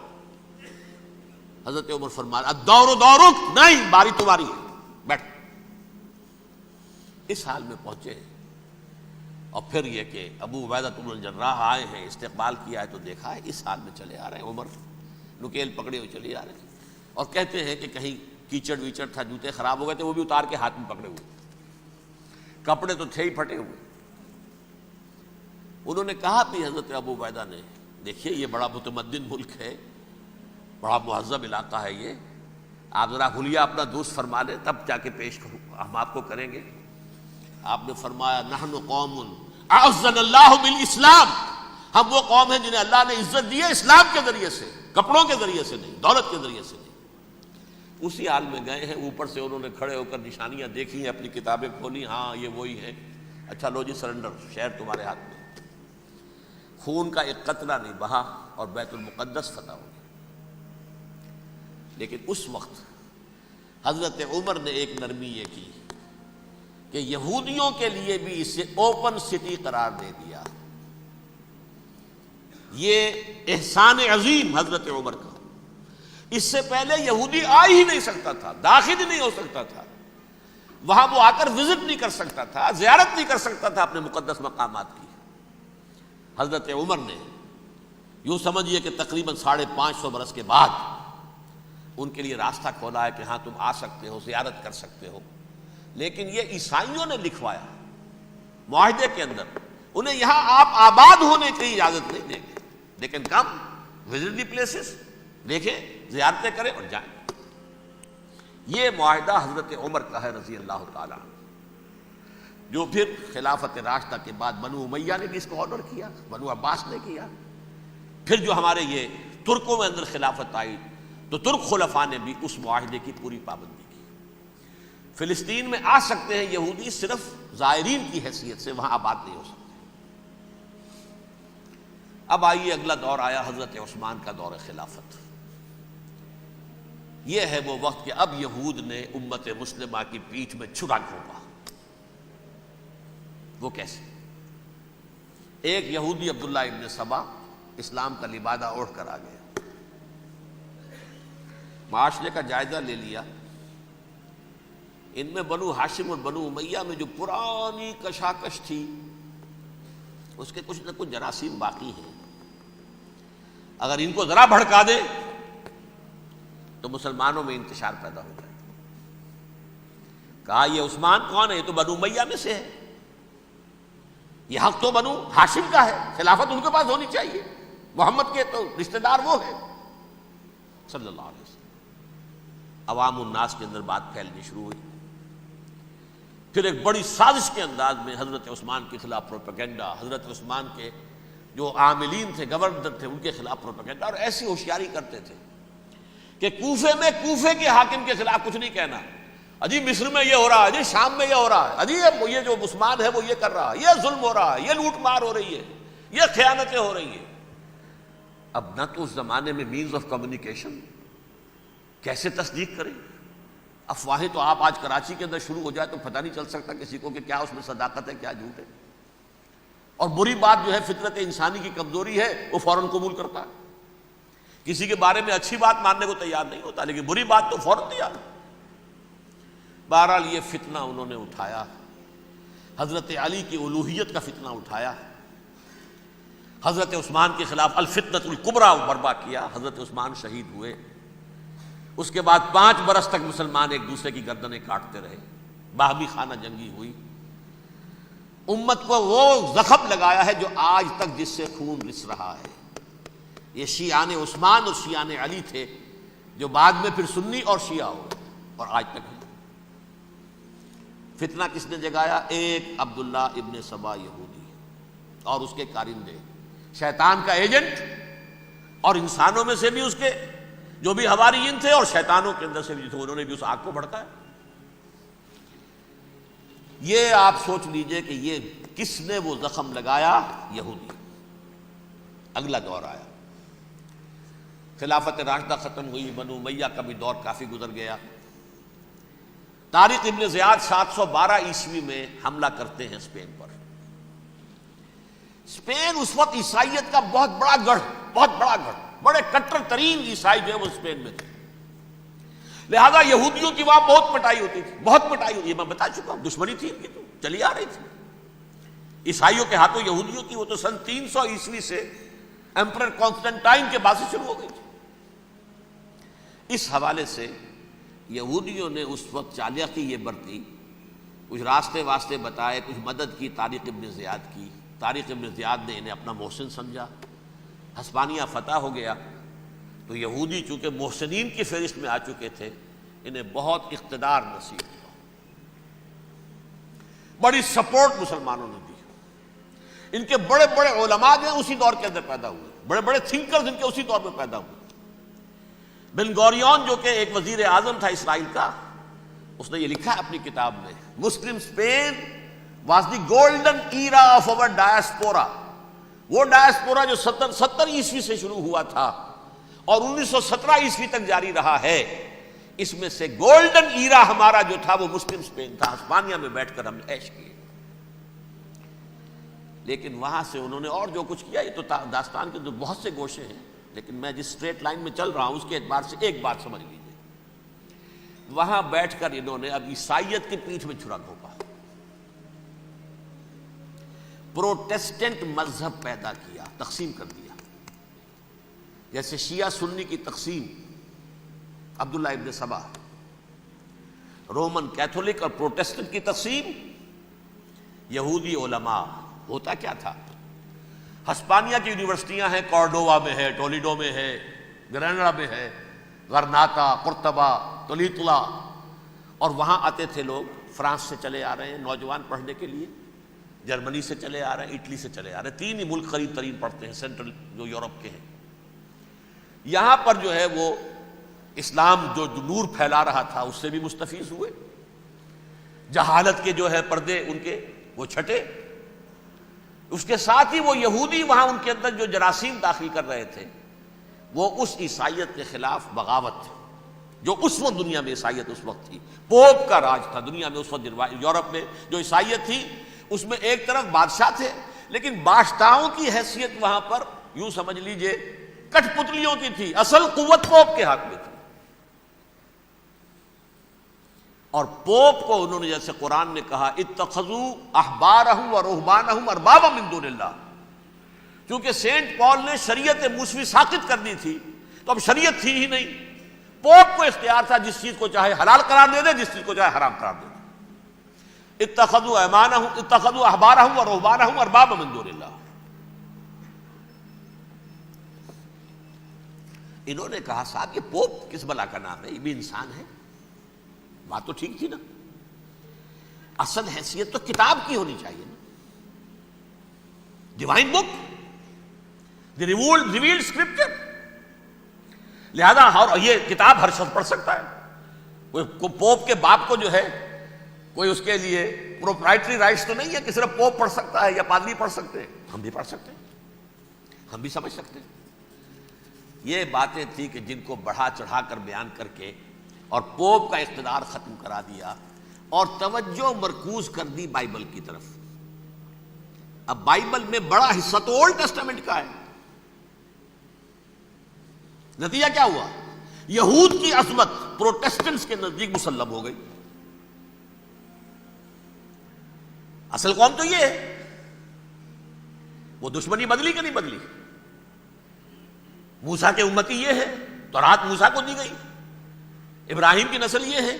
حضرت عمر فرمایا الدور دورک، نہیں باری تمہاری ہے، بیٹھ۔ اس حال میں پہنچے، اور پھر یہ کہ ابو عبیدہ بن الجراح آئے ہیں، استقبال کیا ہے تو دیکھا ہے، اس حال میں چلے آ رہے ہیں، عمر نکیل پکڑے ہوئے چلے آ رہے ہیں، اور کہتے ہیں کہ کہیں کیچڑ ویچڑ تھا، جوتے خراب ہو گئے تھے، وہ بھی اتار کے ہاتھ میں پکڑے ہوئے، کپڑے تو تھے ہی پھٹے ہوئے۔ انہوں نے کہا بھی حضرت ابو عبیدہ نے، دیکھیے یہ بڑا متمدن ملک ہے، بڑا مہذب علاقہ ہے یہ، آپ ذرا حلیہ اپنا دوست فرما لیں تب جا کے پیش کروں، ہم آپ کو کریں گے۔ آپ نے فرمایا نحن قوم اعزنا اللہ بالاسلام، ہم وہ قوم ہیں جنہیں اللہ نے عزت دی ہے اسلام کے ذریعے سے، کپڑوں کے ذریعے سے نہیں، دولت کے ذریعے سے نہیں۔ اسی حال میں گئے ہیں، اوپر سے انہوں نے کھڑے ہو کر نشانیاں دیکھی ہیں، اپنی کتابیں کھولی، ہاں یہ وہی ہے، اچھا لو جی سرنڈر، شہر تمہارے ہاتھ میں، خون کا ایک قطرہ نہیں بہا اور بیت المقدس فتح ہو گیا۔ لیکن اس وقت حضرت عمر نے ایک نرمی یہ کی کہ یہودیوں کے لیے بھی اسے اوپن سٹی قرار دے دیا۔ یہ احسان عظیم حضرت عمر کا، اس سے پہلے یہودی آ ہی نہیں سکتا تھا، داخل ہی نہیں ہو سکتا تھا، وہاں وہ آ کر وزٹ نہیں کر سکتا تھا، زیارت نہیں کر سکتا تھا اپنے مقدس مقامات کی۔ حضرت عمر نے یوں سمجھیے کہ تقریباً 550 برس کے بعد ان کے لیے راستہ کھولا ہے کہ ہاں تم آ سکتے ہو، زیارت کر سکتے ہو۔ لیکن یہ عیسائیوں نے لکھوایا معاہدے کے اندر، انہیں یہاں آپ آباد ہونے کی اجازت نہیں دیں گے، لیکن کم وزٹ دی پلیسز، دیکھیں زیارتیں کریں اور جائیں۔ یہ معاہدہ حضرت عمر کا ہے رضی اللہ تعالیٰ، جو پھر خلافت راشدہ کے بعد بنو امیہ نے بھی اس کو آنر کیا، بنو عباس نے کیا، پھر جو ہمارے یہ ترکوں میں اندر خلافت آئی تو ترک خلفاء نے بھی اس معاہدے کی پوری پابندی کی۔ فلسطین میں آ سکتے ہیں یہودی صرف زائرین کی حیثیت سے، وہاں آباد نہیں ہو سکتے۔ اب آئیے اگلا دور آیا حضرت عثمان کا دور خلافت۔ یہ ہے وہ وقت کہ اب یہود نے امت مسلمہ کی پیٹھ میں چھرا گھونپا۔ وہ کیسے؟ ایک یہودی عبداللہ ابن سبا اسلام کا لبادہ اوڑھ کر آ گیا، معاشرے کا جائزہ لے لیا، ان میں بنو ہاشم اور بنو امیہ میں جو پرانی کشاکش تھی اس کے کچھ نہ کچھ جراثیم باقی ہیں، اگر ان کو ذرا بھڑکا دے تو مسلمانوں میں انتشار پیدا ہو جائے۔ کہا یہ عثمان کون ہے؟ یہ تو بنو امیہ میں سے ہے، یہ حق تو بنو ہاشم کا ہے، خلافت ان کے پاس ہونی چاہیے، محمد کے تو رشتہ دار وہ ہے صلی اللہ علیہ وسلم۔ عوام الناس کے اندر بات پھیلنی شروع ہوئی، پھر ایک بڑی سازش کے انداز میں حضرت عثمان کے خلاف پروپیگنڈا، حضرت عثمان کے جو عاملین تھے، گورنر تھے، ان کے خلاف پروپیگنڈا، اور ایسی ہوشیاری کرتے تھے کہ کوفے میں کوفے کے حاکم کے خلاف کچھ نہیں کہنا، اجی مصر میں یہ ہو رہا ہے، اجی شام میں یہ ہو رہا ہے، اجی یہ جو عثمان ہے وہ یہ کر رہا ہے، یہ ظلم ہو رہا ہے، یہ لوٹ مار ہو رہی ہے، یہ خیانتیں ہو رہی ہیں۔ اب نہ تو اس زمانے میں مینز آف کمیونیکیشن، کیسے تصدیق کریں؟ افواہیں تو آپ آج کراچی کے اندر شروع ہو جائے تو پتہ نہیں چل سکتا کسی کو کہ کیا اس میں صداقت ہے کیا جھوٹ ہے، اور بری بات جو ہے فطرت انسانی کی کمزوری ہے وہ فوراً قبول کرتا ہے، کسی کے بارے میں اچھی بات ماننے کو تیار نہیں ہوتا، لیکن بری بات تو فوراً تیار۔ بہرحال یہ فتنہ انہوں نے اٹھایا، حضرت علی کی الوہیت کا فتنہ اٹھایا، حضرت عثمان کے خلاف الفتنۃ الکبریٰ برپا کیا، حضرت عثمان شہید ہوئے۔ اس کے بعد 5 برس تک مسلمان ایک دوسرے کی گردنیں کاٹتے رہے، باہمی خانہ جنگی ہوئی، امت کو وہ زخم لگایا ہے جو آج تک جس سے خون رس رہا ہے۔ یہ شیعان عثمان اور شیعان علی تھے جو بعد میں پھر سنی اور شیعہ ہو اور آج تک ہے۔ فتنہ کس نے جگایا؟ ایک عبداللہ ابن سبا یہودی اور اس کے کارندے، شیطان کا ایجنٹ، اور انسانوں میں سے بھی اس کے جو بھی حواریین تھے اور شیطانوں کے اندر سے بھی تھے، انہوں نے بھی اس آگ کو بھڑکایا۔ یہ آپ سوچ لیجئے کہ یہ کس نے وہ زخم لگایا؟ یہودی۔ اگلا دور آیا، خلافت راشدہ ختم ہوئی، بنو امیہ کا بھی دور کافی گزر گیا۔ طارق ابن زیاد 712 عیسوی میں حملہ کرتے ہیں اسپین پر۔ اسپین اس وقت عیسائیت کا بہت بڑا گڑھ، بڑے کٹر ترین عیسائی جو ہے وہ اسپین میں تھے، لہذا یہودیوں کی وہاں بہت پٹائی ہوتی تھی، یہ میں بتا چکا ہوں، دشمنی تھی ان کی تو چلی آ رہی تھی عیسائیوں کے ہاتھوں یہودیوں کی۔ وہ تو سن 300 عیسوی سے ایمپرر کانسٹنٹائن کے بعد سے شروع ہو گئی تھی۔ اس حوالے سے یہودیوں نے اس وقت چالاکی یہ برتی، کچھ راستے واسطے بتائے، کچھ مدد کی طارق ابن زیاد کی۔ طارق ابن زیاد نے انہیں اپنا محسن سمجھا، ہسپانیہ فتح ہو گیا تو یہودی چونکہ محسنین کی فہرست میں آ چکے تھے، انہیں بہت اقتدار نصیب ہوا، بڑی سپورٹ مسلمانوں نے دی۔ ان کے بڑے بڑے علماء جو ہیں اسی دور کے اندر پیدا ہوئے، بڑے بڑے تھنکرز ان کے اسی دور میں پیدا ہوئے۔ بن گوریون جو کہ ایک وزیر اعظم تھا اسرائیل کا، اس نے یہ لکھا ہے اپنی کتاب میں، Muslim Spain was the golden era of our diaspora. وہ ڈائسپورا جو 70 عیسوی سے شروع ہوا تھا اور 1917 عیسوی تک جاری رہا ہے، اس میں سے گولڈن ایرا ہمارا جو تھا وہ مسلم اسپین تھا۔ ہسپانیہ میں بیٹھ کر ہم نے عیش کیے، لیکن وہاں سے انہوں نے اور جو کچھ کیا، یہ تو داستان کے جو بہت سے گوشے ہیں، لیکن میں جس اسٹریٹ لائن میں چل رہا ہوں اس کے اعتبار سے ایک بات سمجھ لیجیے، وہاں بیٹھ کر انہوں نے اب عیسائیت کی پیٹھ میں چھرا گھونپا، پروٹیسٹنٹ مذہب پیدا کیا، تقسیم کر دیا، جیسے شیعہ سنی کی تقسیم، عبداللہ ابن سبا، رومن کیتھولک اور پروٹیسٹنٹ کی تقسیم، یہودی علماء۔ ہوتا کیا تھا، ہسپانیہ کی یونیورسٹیاں ہیں، کارڈووا میں ہے، ٹولیڈو میں ہے، گریناڈا میں ہے، غرناطہ، قرطبہ، تولیتلا، اور وہاں آتے تھے لوگ، فرانس سے چلے آ رہے ہیں نوجوان پڑھنے کے لیے، جرمنی سے چلے آ رہے ہیں، اٹلی سے چلے آ رہے ہیں، 3 ہی ملک قریب ترین پڑھتے ہیں سینٹرل جو یورپ کے ہیں۔ یہاں پر جو ہے وہ اسلام جو نور پھیلا رہا تھا اس سے بھی مستفیض ہوئے، جہالت کے جو ہے پردے ان کے وہ چھٹے، اس کے ساتھ ہی وہ یہودی وہاں ان کے اندر جو جراثیم داخل کر رہے تھے وہ اس عیسائیت کے خلاف بغاوت تھی، جو اس وقت دنیا میں عیسائیت اس وقت تھی، پوپ کا راج تھا دنیا میں اس وقت۔ یورپ میں جو عیسائیت تھی اس میں ایک طرف بادشاہ تھے، لیکن بادشاہوں کی حیثیت وہاں پر یوں سمجھ لیجئے کٹ پتلیوں کی تھی، اصل قوت پوپ کے ہاتھ میں تھی۔ اور پوپ کو انہوں نے جیسے قرآن نے کہا اتخذوا احبارهم ورهبانهم اربابا من دون اللہ، کیونکہ سینٹ پال نے شریعت موسوی ساقط کر دی تھی تو اب شریعت تھی ہی نہیں، پوپ کو اختیار تھا جس چیز کو چاہے حلال قرار دے دے، جس چیز کو چاہے حرام قرار دے دے۔ اتخذوا احبارهم ورهبانهم اربابا من دون اللہ۔ انہوں نے کہا صاحب یہ پوپ کس بلا کا نام ہے، یہ بھی انسان ہے، بات تو ٹھیک تھی نا، اصل حیثیت تو کتاب کی ہونی چاہیے نا، ڈیوائن بک، دی ریویلڈ اسکرپچر، لہذا اور یہ کتاب ہر شخص پڑھ سکتا ہے، کوئی پوپ کے باپ کو جو ہے کوئی اس کے لیے پروپرائٹری رائٹس تو نہیں ہے کہ صرف پوپ پڑھ سکتا ہے یا پادری پڑھ سکتے ہیں، ہم بھی پڑھ سکتے ہیں، ہم بھی سمجھ سکتے ہیں۔ یہ باتیں تھی کہ جن کو بڑھا چڑھا کر بیان کر کے اور پوپ کا اقتدار ختم کرا دیا اور توجہ مرکوز کر دی بائبل کی طرف۔ اب بائبل میں بڑا حصہ تو اولڈ ٹیسٹامنٹ کا ہے، نتیجہ کیا ہوا، یہود کی عظمت پروٹیسٹنٹس کے نزدیک مسلم ہو گئی۔ اصل قوم تو یہ ہے، وہ دشمنی بدلی کہ نہیں بدلی، موسیٰ کے امتی یہ ہے، تورات موسیٰ کو دی گئی، ابراہیم کی نسل یہ ہے،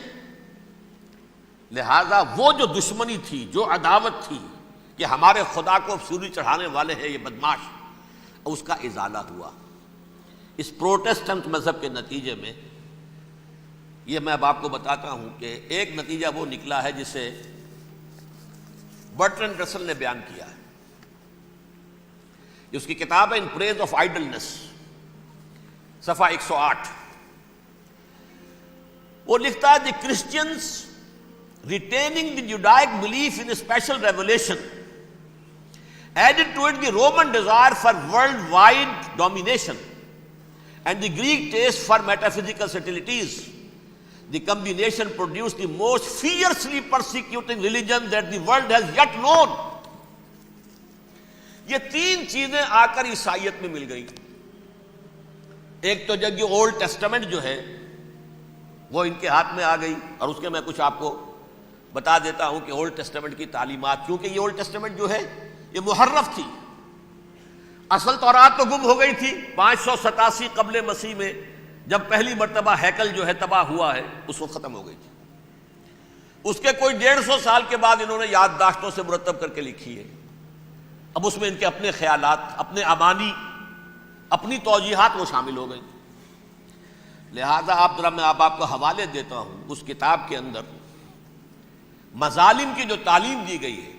لہذا وہ جو دشمنی تھی، جو عداوت تھی کہ ہمارے خدا کو سولی چڑھانے والے ہیں یہ بدماش، اس کا ازالہ ہوا۔ اس پروٹیسٹنٹ مذہب کے نتیجے میں یہ میں اب آپ کو بتاتا ہوں کہ ایک نتیجہ وہ نکلا ہے جسے برٹرنڈ رسل نے بیان کیا ہے، اس کی کتاب ہے ان پریز آف آئیڈلنس، صفحہ 108۔ وہ لکھتا ہے دی Christians retaining the Judaic belief in a special revelation, added to it the Roman desire for worldwide domination and the Greek taste for metaphysical subtleties. The combination produced the most fiercely persecuting religion that the world has yet known. یہ تین چیزیں آ کر عیسائیت میں مل گئی. ایک تو جب یہ اولڈ ٹیسٹمنٹ جو ہے وہ ان کے ہاتھ میں آ گئی, اور اس کے میں کچھ آپ کو بتا دیتا ہوں کہ اولڈ ٹیسٹمنٹ کی تعلیمات, کیونکہ یہ اولڈ ٹیسٹمنٹ جو ہے یہ محرف تھی. اصل تورات تو گم ہو گئی تھی 587 قبل مسیح میں, جب پہلی مرتبہ ہیکل جو ہے تباہ ہوا ہے, اس وقت ختم ہو گئی تھی. اس کے کوئی 150 سال کے بعد انہوں نے یادداشتوں سے مرتب کر کے لکھی ہے. اب اس میں ان کے اپنے خیالات, اپنے امانی, اپنی توجیحات وہ شامل ہو گئی. لہذا میں آپ کو حوالے دیتا ہوں اس کتاب کے اندر مظالم کی جو تعلیم دی گئی ہے.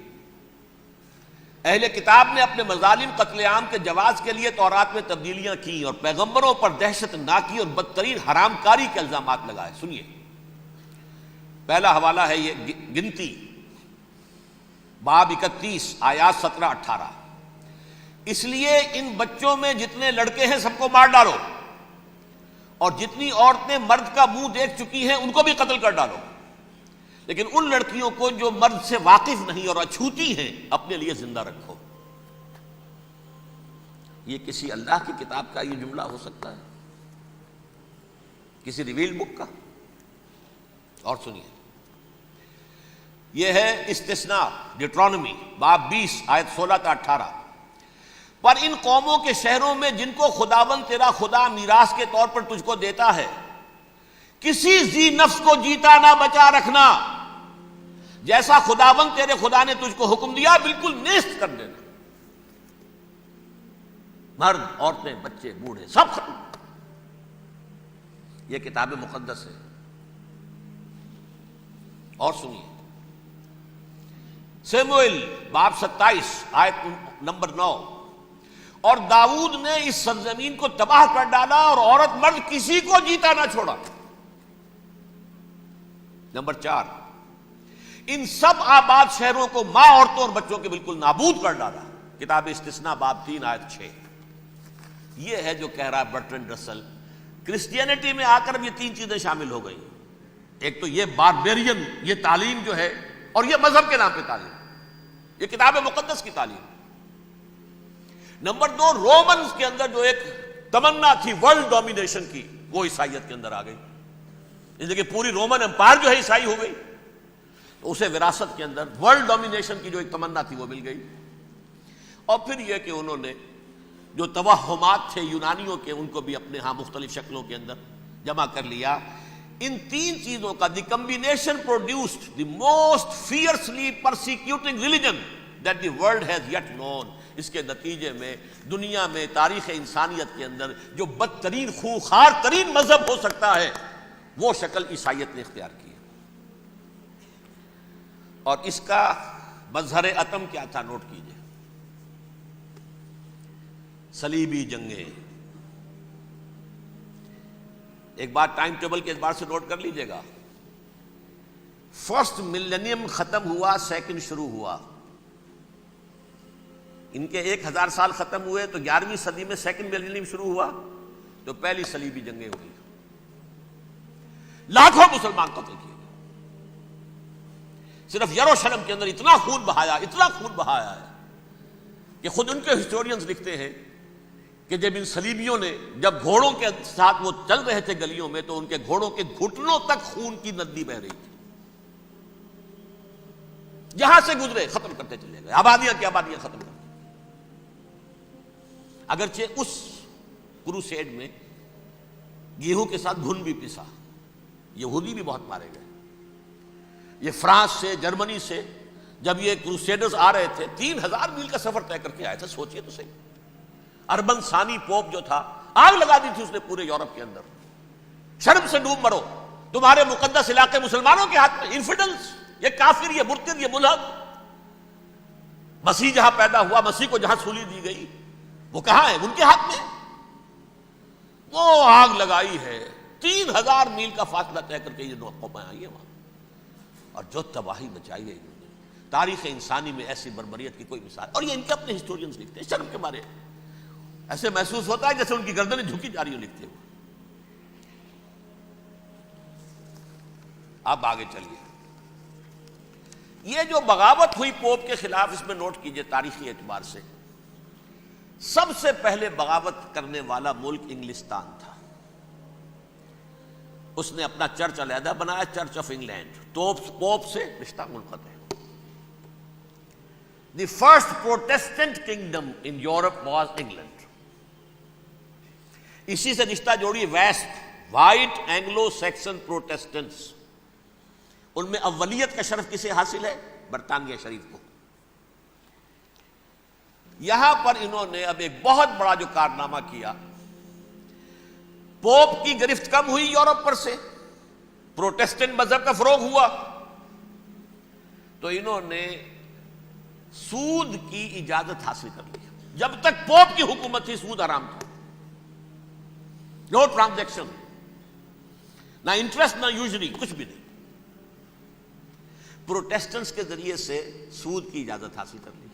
اہل کتاب نے اپنے مظالم قتل عام کے جواز کے لیے تورات میں تبدیلیاں کی اور پیغمبروں پر دہشت ناکی اور بدترین حرام کاری کے الزامات لگائے. سنیے, پہلا حوالہ ہے یہ گنتی باب 31 آیات 17-18. اس لیے ان بچوں میں جتنے لڑکے ہیں سب کو مار ڈالو, اور جتنی عورتیں مرد کا منہ دیکھ چکی ہیں ان کو بھی قتل کر ڈالو, لیکن ان لڑکیوں کو جو مرد سے واقف نہیں اور اچھوتی ہیں اپنے لیے زندہ رکھو. یہ کسی اللہ کی کتاب کا یہ جملہ ہو سکتا ہے؟ کسی ریویل بک کا؟ اور سنیے, یہ ہے استثناء ڈیٹرانومی باب 20 آیت 16-18. پر ان قوموں کے شہروں میں جن کو خداوند تیرا خدا میراث کے طور پر تجھ کو دیتا ہے, کسی ذی نفس کو جیتا نہ بچا رکھنا, جیسا خداوند تیرے خدا نے تجھ کو حکم دیا بالکل نیست کر دینا. مرد, عورتیں, بچے, بوڑھے سب ختم. یہ کتاب مقدس ہے. اور سنیے, سیموئیل باب 27 آیت نمبر 9. اور داؤد نے اس سرزمین کو تباہ کر ڈالا اور عورت مرد کسی کو جیتا نہ چھوڑا. نمبر 4, ان سب آباد شہروں کو ماں, عورتوں اور بچوں کے بالکل نابود کر ڈالا. کتاب استثناء باب 3 آیت 6. یہ ہے جو کہہ رہا ہے برٹرنڈ رسل, کرسچینٹی میں آ کر یہ تین چیزیں شامل ہو گئی. ایک تو یہ باربیرین یہ تعلیم جو ہے, اور یہ مذہب کے نام پہ تعلیم, یہ کتاب مقدس کی تعلیم. نمبر 2, رومنز کے اندر جو ایک تمنا تھی ورلڈ ڈومینیشن کی, وہ عیسائیت کے اندر آ گئی. اس لیے کہ پوری رومن امپائر جو ہے عیسائی ہو گئی, تو اسے وراثت کے اندر ورلڈ ڈومینیشن کی جو ایک تمنا تھی وہ مل گئی. اور پھر یہ کہ انہوں نے جو توہمات تھے یونانیوں کے, ان کو بھی اپنے ہاں مختلف شکلوں کے اندر جمع کر لیا. ان تین چیزوں کا the combination produced the most fiercely persecuting religion that the world has yet known. اس کے نتیجے میں دنیا میں تاریخ انسانیت کے اندر جو بدترین خوخار ترین مذہب ہو سکتا ہے وہ شکل عیسائیت نے اختیار کی. اور اس کا مظہر عتم کیا تھا نوٹ کیجئے, صلیبی جنگیں. ایک بات ٹائم ٹیبل کے اعتبار سے نوٹ کر لیجئے گا. فرسٹ ملینیم ختم ہوا, سیکنڈ شروع ہوا. ان کے 1000 سال ختم ہوئے تو 11ویں صدی میں سیکنڈ ملینیم شروع ہوا, تو پہلی صلیبی جنگیں ہوئی. لاکھوں مسلمان قتل کیے گئے. صرف یروشلم کے اندر اتنا خون بہایا ہے کہ خود ان کے ہسٹورینز لکھتے ہیں کہ جب ان صلیبیوں نے جب گھوڑوں کے ساتھ وہ چل رہے تھے گلیوں میں, تو ان کے گھوڑوں کے گھٹنوں تک خون کی ندی بہ رہی تھی. جہاں سے گزرے ختم کرتے چلے گئے, آبادیاں کی آبادیاں ختم کرتے. اگرچہ اس کروسیڈ میں گیہوں کے ساتھ گھن بھی پسا, یہودی بھی بہت مارے گئے. یہ فرانس سے, جرمنی سے جب یہ کروسیڈرز آ رہے تھے 3000 میل کا سفر طے کر کے آئے تھے. سوچئے تو صحیح, اربن ثانی پوپ جو تھا آگ لگا دی تھی اس نے پورے یورپ کے اندر. شرم سے ڈوب مرو, تمہارے مقدس علاقے مسلمانوں کے ہاتھ میں. انفیڈلز, یہ کافر, یہ مرتد, یہ ملحد. مسیح جہاں پیدا ہوا, مسیح کو جہاں سولی دی گئی, وہ کہاں ہے؟ ان کے ہاتھ میں. وہ آگ لگائی ہے, 3000 میل کا فاصلہ طے کر کے یہ قومیں آئی ہیں وہاں. اور جو تباہی مچائی ہے انہوں نے، تاریخ انسانی میں ایسی بربریت کی کوئی مثال. اور یہ ان کے اپنے ہسٹورینز لکھتے ہیں شرم کے بارے. ایسے محسوس ہوتا ہے جیسے ان کی گردنیں جھکی جا رہی ہوں لکھتے ہوئے. اب آگے چلیے. یہ جو بغاوت ہوئی پوپ کے خلاف، اس میں نوٹ کیجئے تاریخی اعتبار سے سب سے پہلے بغاوت کرنے والا ملک انگلستان تھا. اس نے اپنا چرچ علیحدہ بنایا، چرچ آف انگلینڈ. پوپ سے رشتہ منقطع. The first Protestant kingdom in Europe was England. اسی سے رشتہ جوڑی west, white Anglo Saxon Protestants. ان میں اولیت کا شرف کسے حاصل ہے؟ برطانیہ شریف کو. یہاں پر انہوں نے اب ایک بہت بڑا جو کارنامہ کیا، پوپ کی گرفت کم ہوئی یورپ پر سے، پروٹیسٹنٹ مذہب کا فروغ ہوا، تو انہوں نے سود کی اجازت حاصل کر لی. جب تک پوپ کی حکومت تھی سود حرام تھا. نو ٹرانزیکشن، نہ انٹرسٹ نہ یوزری، کچھ بھی نہیں. پروٹیسٹنٹس کے ذریعے سے سود کی اجازت حاصل کر لی.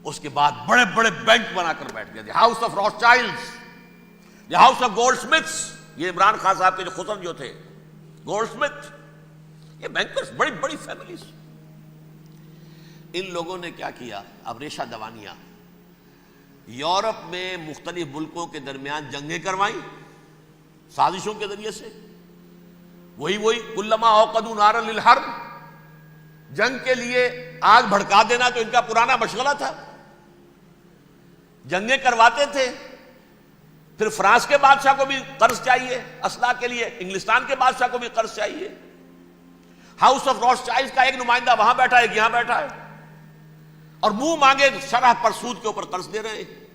اس کے بعد بڑے بڑے بینک بنا کر بیٹھ گئے. House of Rothschilds, House of Goldsmiths. یہ عمران خان صاحب کے جو خسر جو تھے گولڈ سمتھ، یہ بینکرز، بڑی بڑی فیملیز. ان لوگوں نے کیا کیا؟ اب ریشہ دوانیاں. یورپ میں مختلف ملکوں کے درمیان جنگیں کروائیں سازشوں کے ذریعے سے. وہی کلما اوقدوا نارا للحرب، جنگ کے لیے آگ بھڑکا دینا تو ان کا پرانا مشغلہ تھا. جنگیں کرواتے تھے. پھر فرانس کے بادشاہ کو بھی قرض چاہیے اسلحہ کے لیے، انگلستان کے بادشاہ کو بھی قرض چاہیے. ہاؤس آف راس چائلڈز کا ایک نمائندہ وہاں بیٹھا ہے، ایک یہاں بیٹھا ہے، اور منہ مانگے شرح پر سود کے اوپر قرض دے رہے ہیں.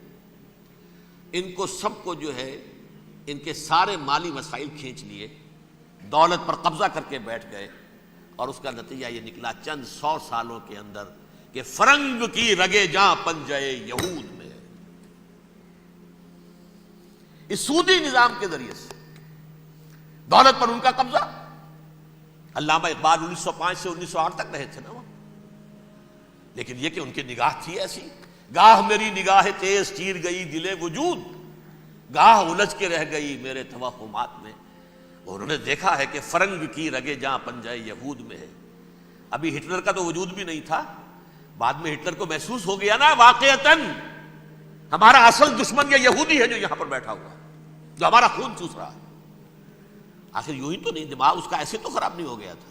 ان کو سب کو جو ہے ان کے سارے مالی وسائل کھینچ لیے، دولت پر قبضہ کر کے بیٹھ گئے. اور اس کا نتیجہ یہ نکلا چند 100 سالوں کے اندر کہ فرنگ کی رگے جاں پنجے یہود میں. اس سودی نظام کے ذریعے سے دولت پر ان کا قبضہ. علامہ اقبال 1905 سے 1908 تک رہے تھے نا وہ. لیکن یہ کہ ان کی نگاہ تھی ایسی، گاہ میری نگاہ تیز چیر گئی دل وجود، گاہ الجھ کے رہ گئی میرے توہمات میں. انہوں نے دیکھا ہے کہ فرنگ کی رگے جاں پنجے یہود میں ہے. ابھی ہٹلر کا تو وجود بھی نہیں تھا، بعد میں ہٹلر کو محسوس ہو گیا نا واقعتاً ہمارا اصل دشمن یہ یہودی ہے جو یہاں پر بیٹھا ہوا، جو ہمارا خون چوس رہا ہے. آخر یوں ہی تو نہیں، دماغ اس کا ایسے تو خراب نہیں ہو گیا تھا.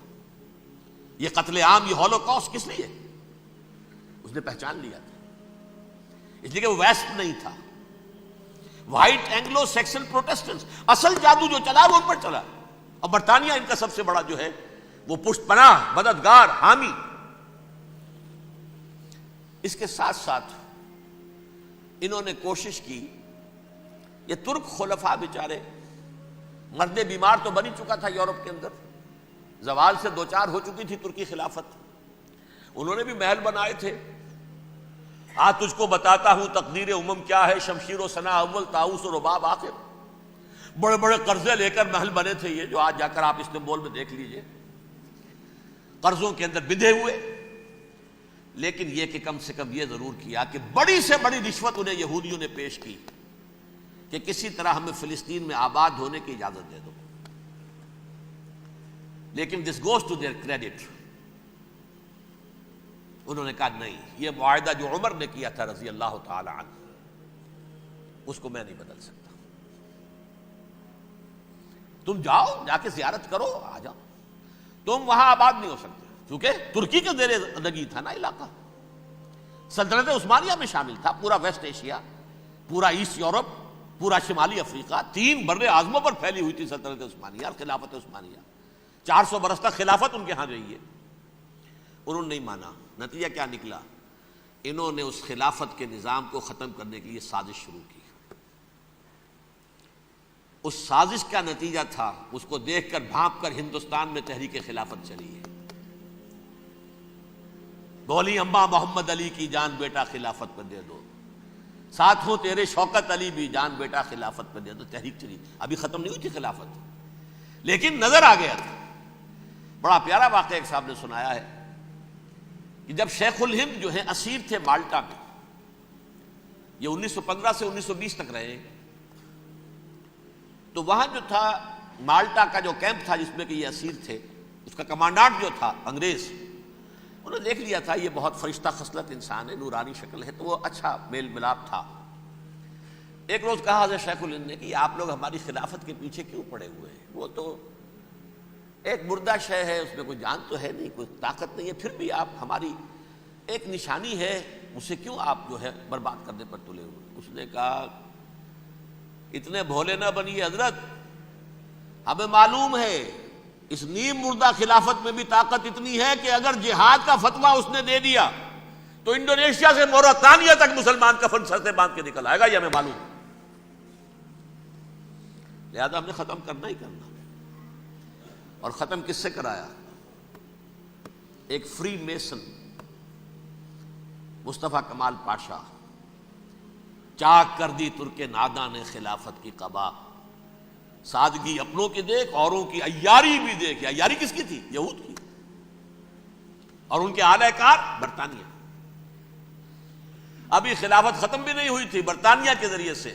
یہ قتل عام، یہ ہولوکاسٹ کس لیے؟ اس نے پہچان لیا تھا، اس لیے کہ وہ ویسٹ نہیں تھا. وائٹ اینگلو سیکسن پروٹیسٹنٹس، اصل جادو جو چلا وہ ان پر چلا. اور برطانیہ ان کا سب سے بڑا جو ہے وہ پشت پناہ، مددگار، حامی. اس کے ساتھ ساتھ انہوں نے کوشش کی، یہ ترک خلفاء بیچارے، مرد بیمار تو بن ہی چکا تھا یورپ کے اندر، زوال سے دوچار ہو چکی تھی ترکی خلافت. انہوں نے بھی محل بنائے تھے. آج تجھ کو بتاتا ہوں تقدیر امم کیا ہے، شمشیر و ثنا اول، طاؤس و رباب آخر. بڑے بڑے قرضے لے کر محل بنے تھے یہ، جو آج جا کر آپ استنبول میں دیکھ لیجئے، قرضوں کے اندر بندھے ہوئے. لیکن یہ کہ کم سے کم یہ ضرور کیا کہ بڑی سے بڑی رشوت انہیں یہودیوں نے پیش کی کہ کسی طرح ہمیں فلسطین میں آباد ہونے کی اجازت دے دو. لیکن this goes to their credit. انہوں نے کہا نہیں، یہ معاہدہ جو عمر نے کیا تھا رضی اللہ تعالی عنہ، اس کو میں نہیں بدل سکتا. تم جاؤ، جا کے زیارت کرو، آ جاؤ، تم وہاں آباد نہیں ہو سکتے کیونکہ ترکی کے زیر لگی تھا نا علاقہ. سلطنت عثمانیہ میں شامل تھا پورا ویسٹ ایشیا، پورا ایسٹ یورپ، پورا شمالی افریقہ. 3 بر اعظموں پر پھیلی ہوئی تھی سلطنت عثمانیہ اور خلافت عثمانیہ. 400 برس تک خلافت ان کے ہاں رہی ہے. انہوں نے نہیں مانا. نتیجہ کیا نکلا؟ انہوں نے اس خلافت کے نظام کو ختم کرنے کے لیے سازش شروع کی. اس سازش کا نتیجہ تھا، اس کو دیکھ کر بھانپ کر ہندوستان میں تحریک خلافت چلی ہے. بولی اماں محمد علی کی جان بیٹا خلافت پر دے دو، ساتھ ہوں تیرے شوکت علی بھی جان بیٹا خلافت پر دے دو. تحریک چلی، ابھی ختم نہیں ہوئی تھی خلافت، لیکن نظر آ گیا تھا بڑا پیارا واقعہ ایک صاحب نے سنایا ہے کہ جب شیخ الہند جو ہیں اسیر تھے مالٹا میں، یہ 1915 سے 1920 تک رہے، تو وہاں جو تھا مالٹا کا جو کیمپ تھا جس میں کہ یہ اسیر تھے، اس کا کمانڈانٹ جو تھا انگریز، انہوں نے دیکھ لیا تھا یہ بہت فرشتہ خصلت انسان ہے، نورانی شکل ہے، تو وہ اچھا میل ملاپ تھا۔ ایک روز کہا حضرت شیخ الہند نے کہ آپ لوگ ہماری خلافت کے پیچھے کیوں پڑے ہوئے ہیں؟ وہ تو ایک مردہ شے ہے، اس میں کوئی جان تو ہے نہیں، کوئی طاقت نہیں ہے، پھر بھی آپ ہماری ایک نشانی ہے، اسے کیوں آپ جو ہے برباد کرنے پر تلے ہوئے؟ اس نے کہا اتنے بھولے نہ بنیے حضرت، ہمیں معلوم ہے اس نیم مردہ خلافت میں بھی طاقت اتنی ہے کہ اگر جہاد کا فتویٰ اس نے دے دیا تو انڈونیشیا سے موریتانیہ تک مسلمان کفن سر سے باندھ کے نکل آئے گا، یہ ہمیں معلوم ہے، لہذا ہم نے ختم کرنا ہی کرنا۔ اور ختم کس سے کرایا؟ ایک فری میسن مصطفیٰ کمال پاشا، چاک کر دی ترک ناداں نے خلافت کی قبا، سادگی اپنوں کی دیکھ اوروں کی عیاری بھی دیکھ۔ عیاری کس کی تھی؟ یہود کی، اور ان کے اعلی کار برطانیہ۔ ابھی خلافت ختم بھی نہیں ہوئی تھی، برطانیہ کے ذریعے سے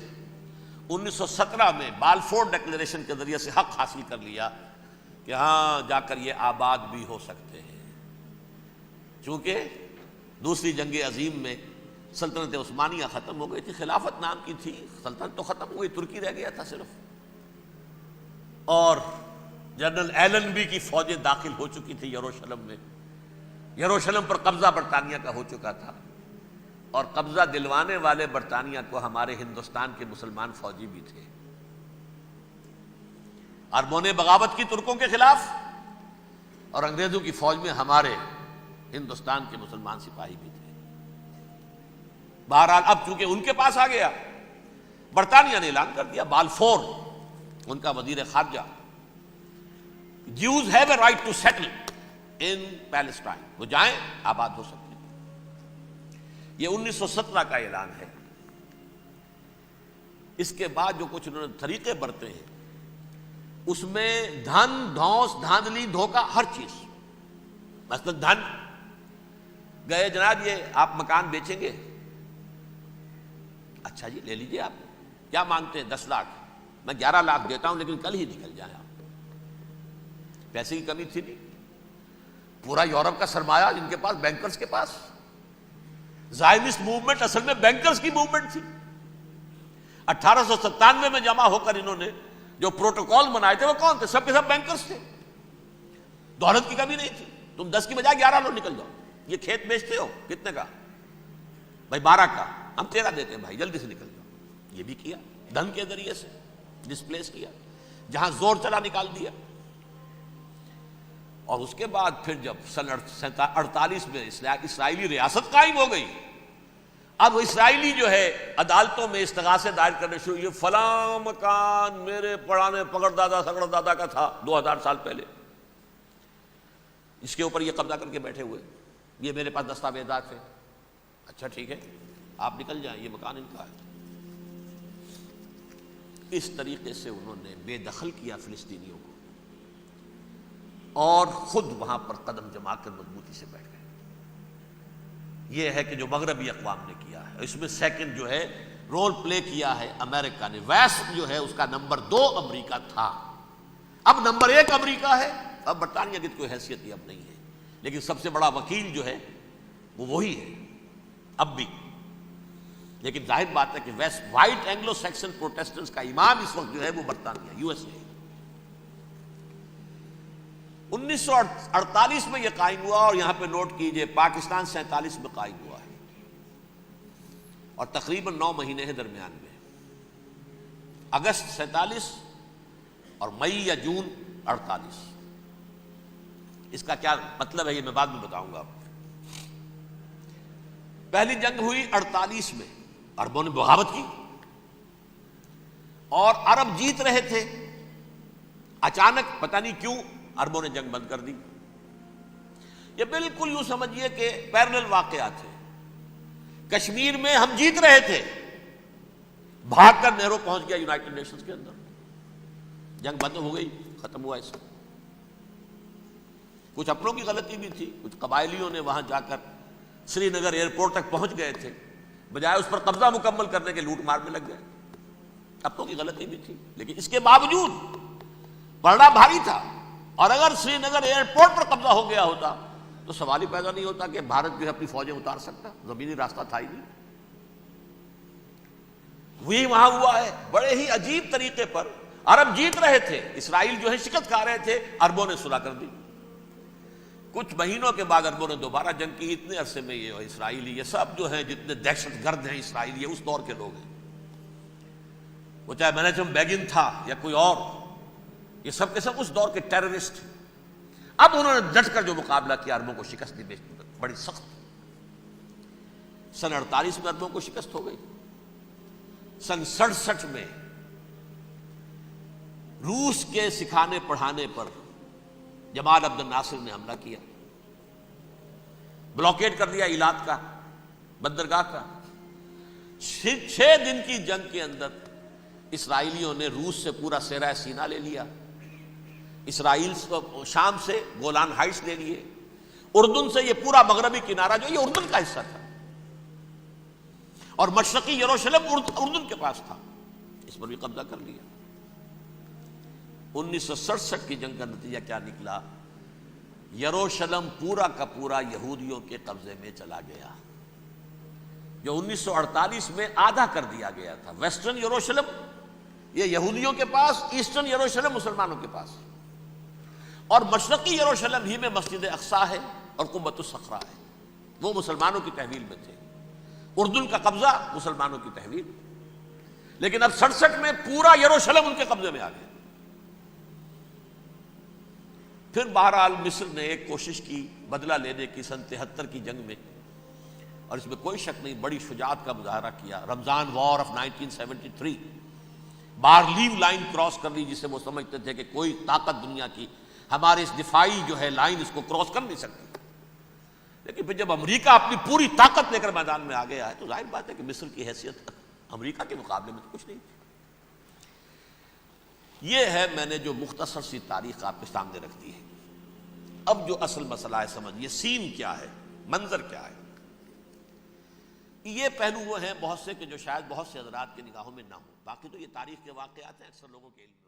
1917 میں بالفور ڈکلیریشن کے ذریعے سے حق حاصل کر لیا کہ ہاں جا کر یہ آباد بھی ہو سکتے ہیں، چونکہ دوسری جنگ عظیم میں سلطنت عثمانیہ ختم ہو گئی تھی، خلافت نام کی تھی، سلطنت تو ختم ہو گئی، ترکی رہ گیا تھا صرف، اور جنرل ایلنبی کی فوجیں داخل ہو چکی تھی یروشلم میں، یروشلم پر قبضہ برطانیہ کا ہو چکا تھا، اور قبضہ دلوانے والے برطانیہ کو ہمارے ہندوستان کے مسلمان فوجی بھی تھے، عربوں نے بغاوت کی ترکوں کے خلاف، اور انگریزوں کی فوج میں ہمارے ہندوستان کے مسلمان سپاہی بھی تھے۔ بہرحال اب چونکہ ان کے پاس آ گیا، برطانیہ نے اعلان کر دیا، بالفور ان کا وزیر خارجہ، Jews have a right to settle in Palestine، وہ جائیں آباد ہو سکتے ہیں۔ یہ 1917 کا اعلان ہے۔ اس کے بعد جو کچھ انہوں نے طریقے برتے ہیں، اس میں دھن دھوس دھاندلی دھوکہ ہر چیز، مثلا دھن گئے جناب یہ آپ مکان بیچیں گے، اچھا جی لے لیجئے، آپ کیا مانگتے ہیں؟ 10 لاکھ، میں 11 لاکھ دیتا ہوں لیکن کل ہی نکل جائیں آپ۔ پیسے کی کمی تھی نہیں، پورا یورپ کا سرمایہ جن کے پاس، بینکرز کے پاس، زائنسٹ موومنٹ اصل میں بینکرز کی موومنٹ تھی۔ 1897 میں جمع ہو کر انہوں نے جو پروٹوکول بنائے تھے وہ کون تھے؟ سب کے سب بینکرز تھے، دولت کی کمی نہیں تھی۔ تم 10 کی بجائے 11 لو، نکل جاؤ۔ یہ کھیت بیچتے ہو کتنے کا؟ بھائی 12 کا، ہم 13 دیتے ہیں بھائی، جلدی سے نکل جاؤ۔ یہ بھی کیا، دھن کے ذریعے سے ڈسپلیس کیا، جہاں زور چلا نکال دیا۔ اور اس کے بعد پھر جب سن 48 میں اسرائیلی ریاست قائم ہو گئی، اب اسرائیلی جو ہے عدالتوں میں استغاثے دائر کرنے شروع، یہ فلاں مکان میرے پرانے پگڑ دادا سگڑ دادا کا تھا 2000 سال پہلے، اس کے اوپر یہ قبضہ کر کے بیٹھے ہوئے، یہ میرے پاس دستاویزات ہیں، اچھا ٹھیک ہے آپ نکل جائیں، یہ مکان ان کا ہے۔ اس طریقے سے انہوں نے بے دخل کیا فلسطینیوں کو، اور خود وہاں پر قدم جما کر مضبوطی سے بیٹھ گئے۔ یہ ہے کہ جو مغربی اقوام نے کیا ہے، اس میں سیکنڈ جو ہے رول پلے کیا ہے امریکہ نے۔ ویسٹ جو ہے اس کا نمبر 2 امریکہ تھا، اب نمبر 1 امریکہ ہے۔ اب برطانیہ کی کوئی حیثیت ہی اب نہیں ہے، لیکن سب سے بڑا وکیل جو ہے وہ وہی ہے اب بھی۔ لیکن ظاہر بات ہے کہ west white Anglo Saxon Protestants کا امام اس وقت جو ہے وہ برطانیہ، یو ایس اے۔ 1948 میں یہ قائم ہوا، اور یہاں پہ نوٹ کیجئے پاکستان 47 میں قائم ہوا ہے، اور تقریباً 9 مہینے ہیں درمیان میں، اگست 47 اور مئی یا جون 48۔ اس کا کیا مطلب ہے یہ میں بعد میں بتاؤں گا آپ کو۔ پہلی جنگ ہوئی 48 میں، عربوں نے بغاوت کی، اور عرب جیت رہے تھے، اچانک پتہ نہیں کیوں عربوں نے جنگ بند کر دی۔ یہ بالکل یوں سمجھیے کہ پیرلل واقعات ہیں۔ کشمیر میں ہم جیت رہے تھے، بھاگ کر نہرو پہنچ گیا یونائٹڈ نیشنز کے اندر، جنگ بند ہو گئی، ختم ہوا اس میں۔ کچھ اپنوں کی غلطی بھی تھی، کچھ قبائلیوں نے وہاں جا کر سری نگر ایئرپورٹ تک پہنچ گئے تھے، بجائے اس پر قبضہ مکمل کرنے کے لوٹ مار میں لگ گئے، اپنوں کی غلطی بھی تھی، لیکن اس کے باوجود پڑنا بھاری تھا، اور اگر سری نگر ایئرپورٹ پر قبضہ ہو گیا ہوتا تو سوال ہی پیدا نہیں ہوتا کہ بھارت جو ہے اپنی فوجیں اتار سکتا، زمینی راستہ تھا ہی نہیں۔ وہی وہاں ہوا ہے، بڑے ہی عجیب طریقے پر عرب جیت رہے تھے، اسرائیل جو ہے شکست کھا رہے تھے، عربوں نے صلح کر دی۔ کچھ مہینوں کے بعد عربوں نے دوبارہ جنگ کی، اتنے عرصے میں یہ اسرائیلی، یہ سب جو ہیں جتنے دہشت گرد ہیں اسرائیل، یہ اس دور کے لوگ ہیں، وہ چاہے مینیجم بیگن تھا یا کوئی اور، یہ سب کے سب اس دور کے ٹیررسٹ۔ اب انہوں نے ڈٹ کر جو مقابلہ کیا، عربوں کو شکست دی بڑی سخت۔ سن 48 میں عربوں کو شکست ہو گئی، سن 67 میں روس کے سکھانے پڑھانے پر جمال عبد الناصر نے حملہ کیا، بلاکیٹ کر دیا ایلات کا، بندرگاہ کا۔ 6 دن کی جنگ کے اندر اسرائیلیوں نے روس سے پورا صحرا سینا لے لیا، اسرائیل شام سے گولان ہائٹس لے لیے، اردن سے یہ پورا مغربی کنارہ جو یہ اردن کا حصہ تھا، اور مشرقی یروشلم اردن کے پاس تھا، اس پر بھی قبضہ کر لیا۔ 1967 کی جنگ کا نتیجہ کیا نکلا؟ یروشلم پورا کا پورا یہودیوں کے قبضے میں چلا گیا، جو 1948 میں آدھا کر دیا گیا تھا۔ ویسٹرن یروشلم یہ یہودیوں کے پاس، ایسٹرن یروشلم مسلمانوں کے پاس، اور مشرقی یروشلم ہی میں مسجد اقصی ہے اور قبۃ الصخرہ ہے، وہ مسلمانوں کی تحویل میں تھے۔ اردن کا قبضہ مسلمانوں کی تحویل، لیکن اب 67 میں پورا یروشلم ان کے قبضے میں آ گیا۔ پھر بہرحال مصر نے ایک کوشش کی بدلہ لینے کی سن 73 کی جنگ میں، اور اس میں کوئی شک نہیں بڑی شجاعت کا مظاہرہ کیا۔ رمضان وار آف 1973، بارلیو لائن کراس کر لی، جسے وہ سمجھتے تھے کہ کوئی طاقت دنیا کی ہمارے اس دفاعی جو ہے لائن اس کو کراس کر نہیں سکتی۔ لیکن پھر جب امریکہ اپنی پوری طاقت لے کر میدان میں آ گیا ہے تو ظاہر بات ہے کہ مصر کی حیثیت امریکہ کے مقابلے میں تو کچھ نہیں تھی۔ یہ ہے میں نے جو مختصر سی تاریخ آپ کے سامنے رکھ دی ہے۔ اب جو اصل مسئلہ ہے سمجھیے، سین کیا ہے، منظر کیا ہے۔ یہ پہلو وہ ہیں بہت سے کہ جو شاید بہت سے حضرات کی نگاہوں میں نہ ہو، باقی تو یہ تاریخ کے واقعات ہیں، اکثر لوگوں کے علم میں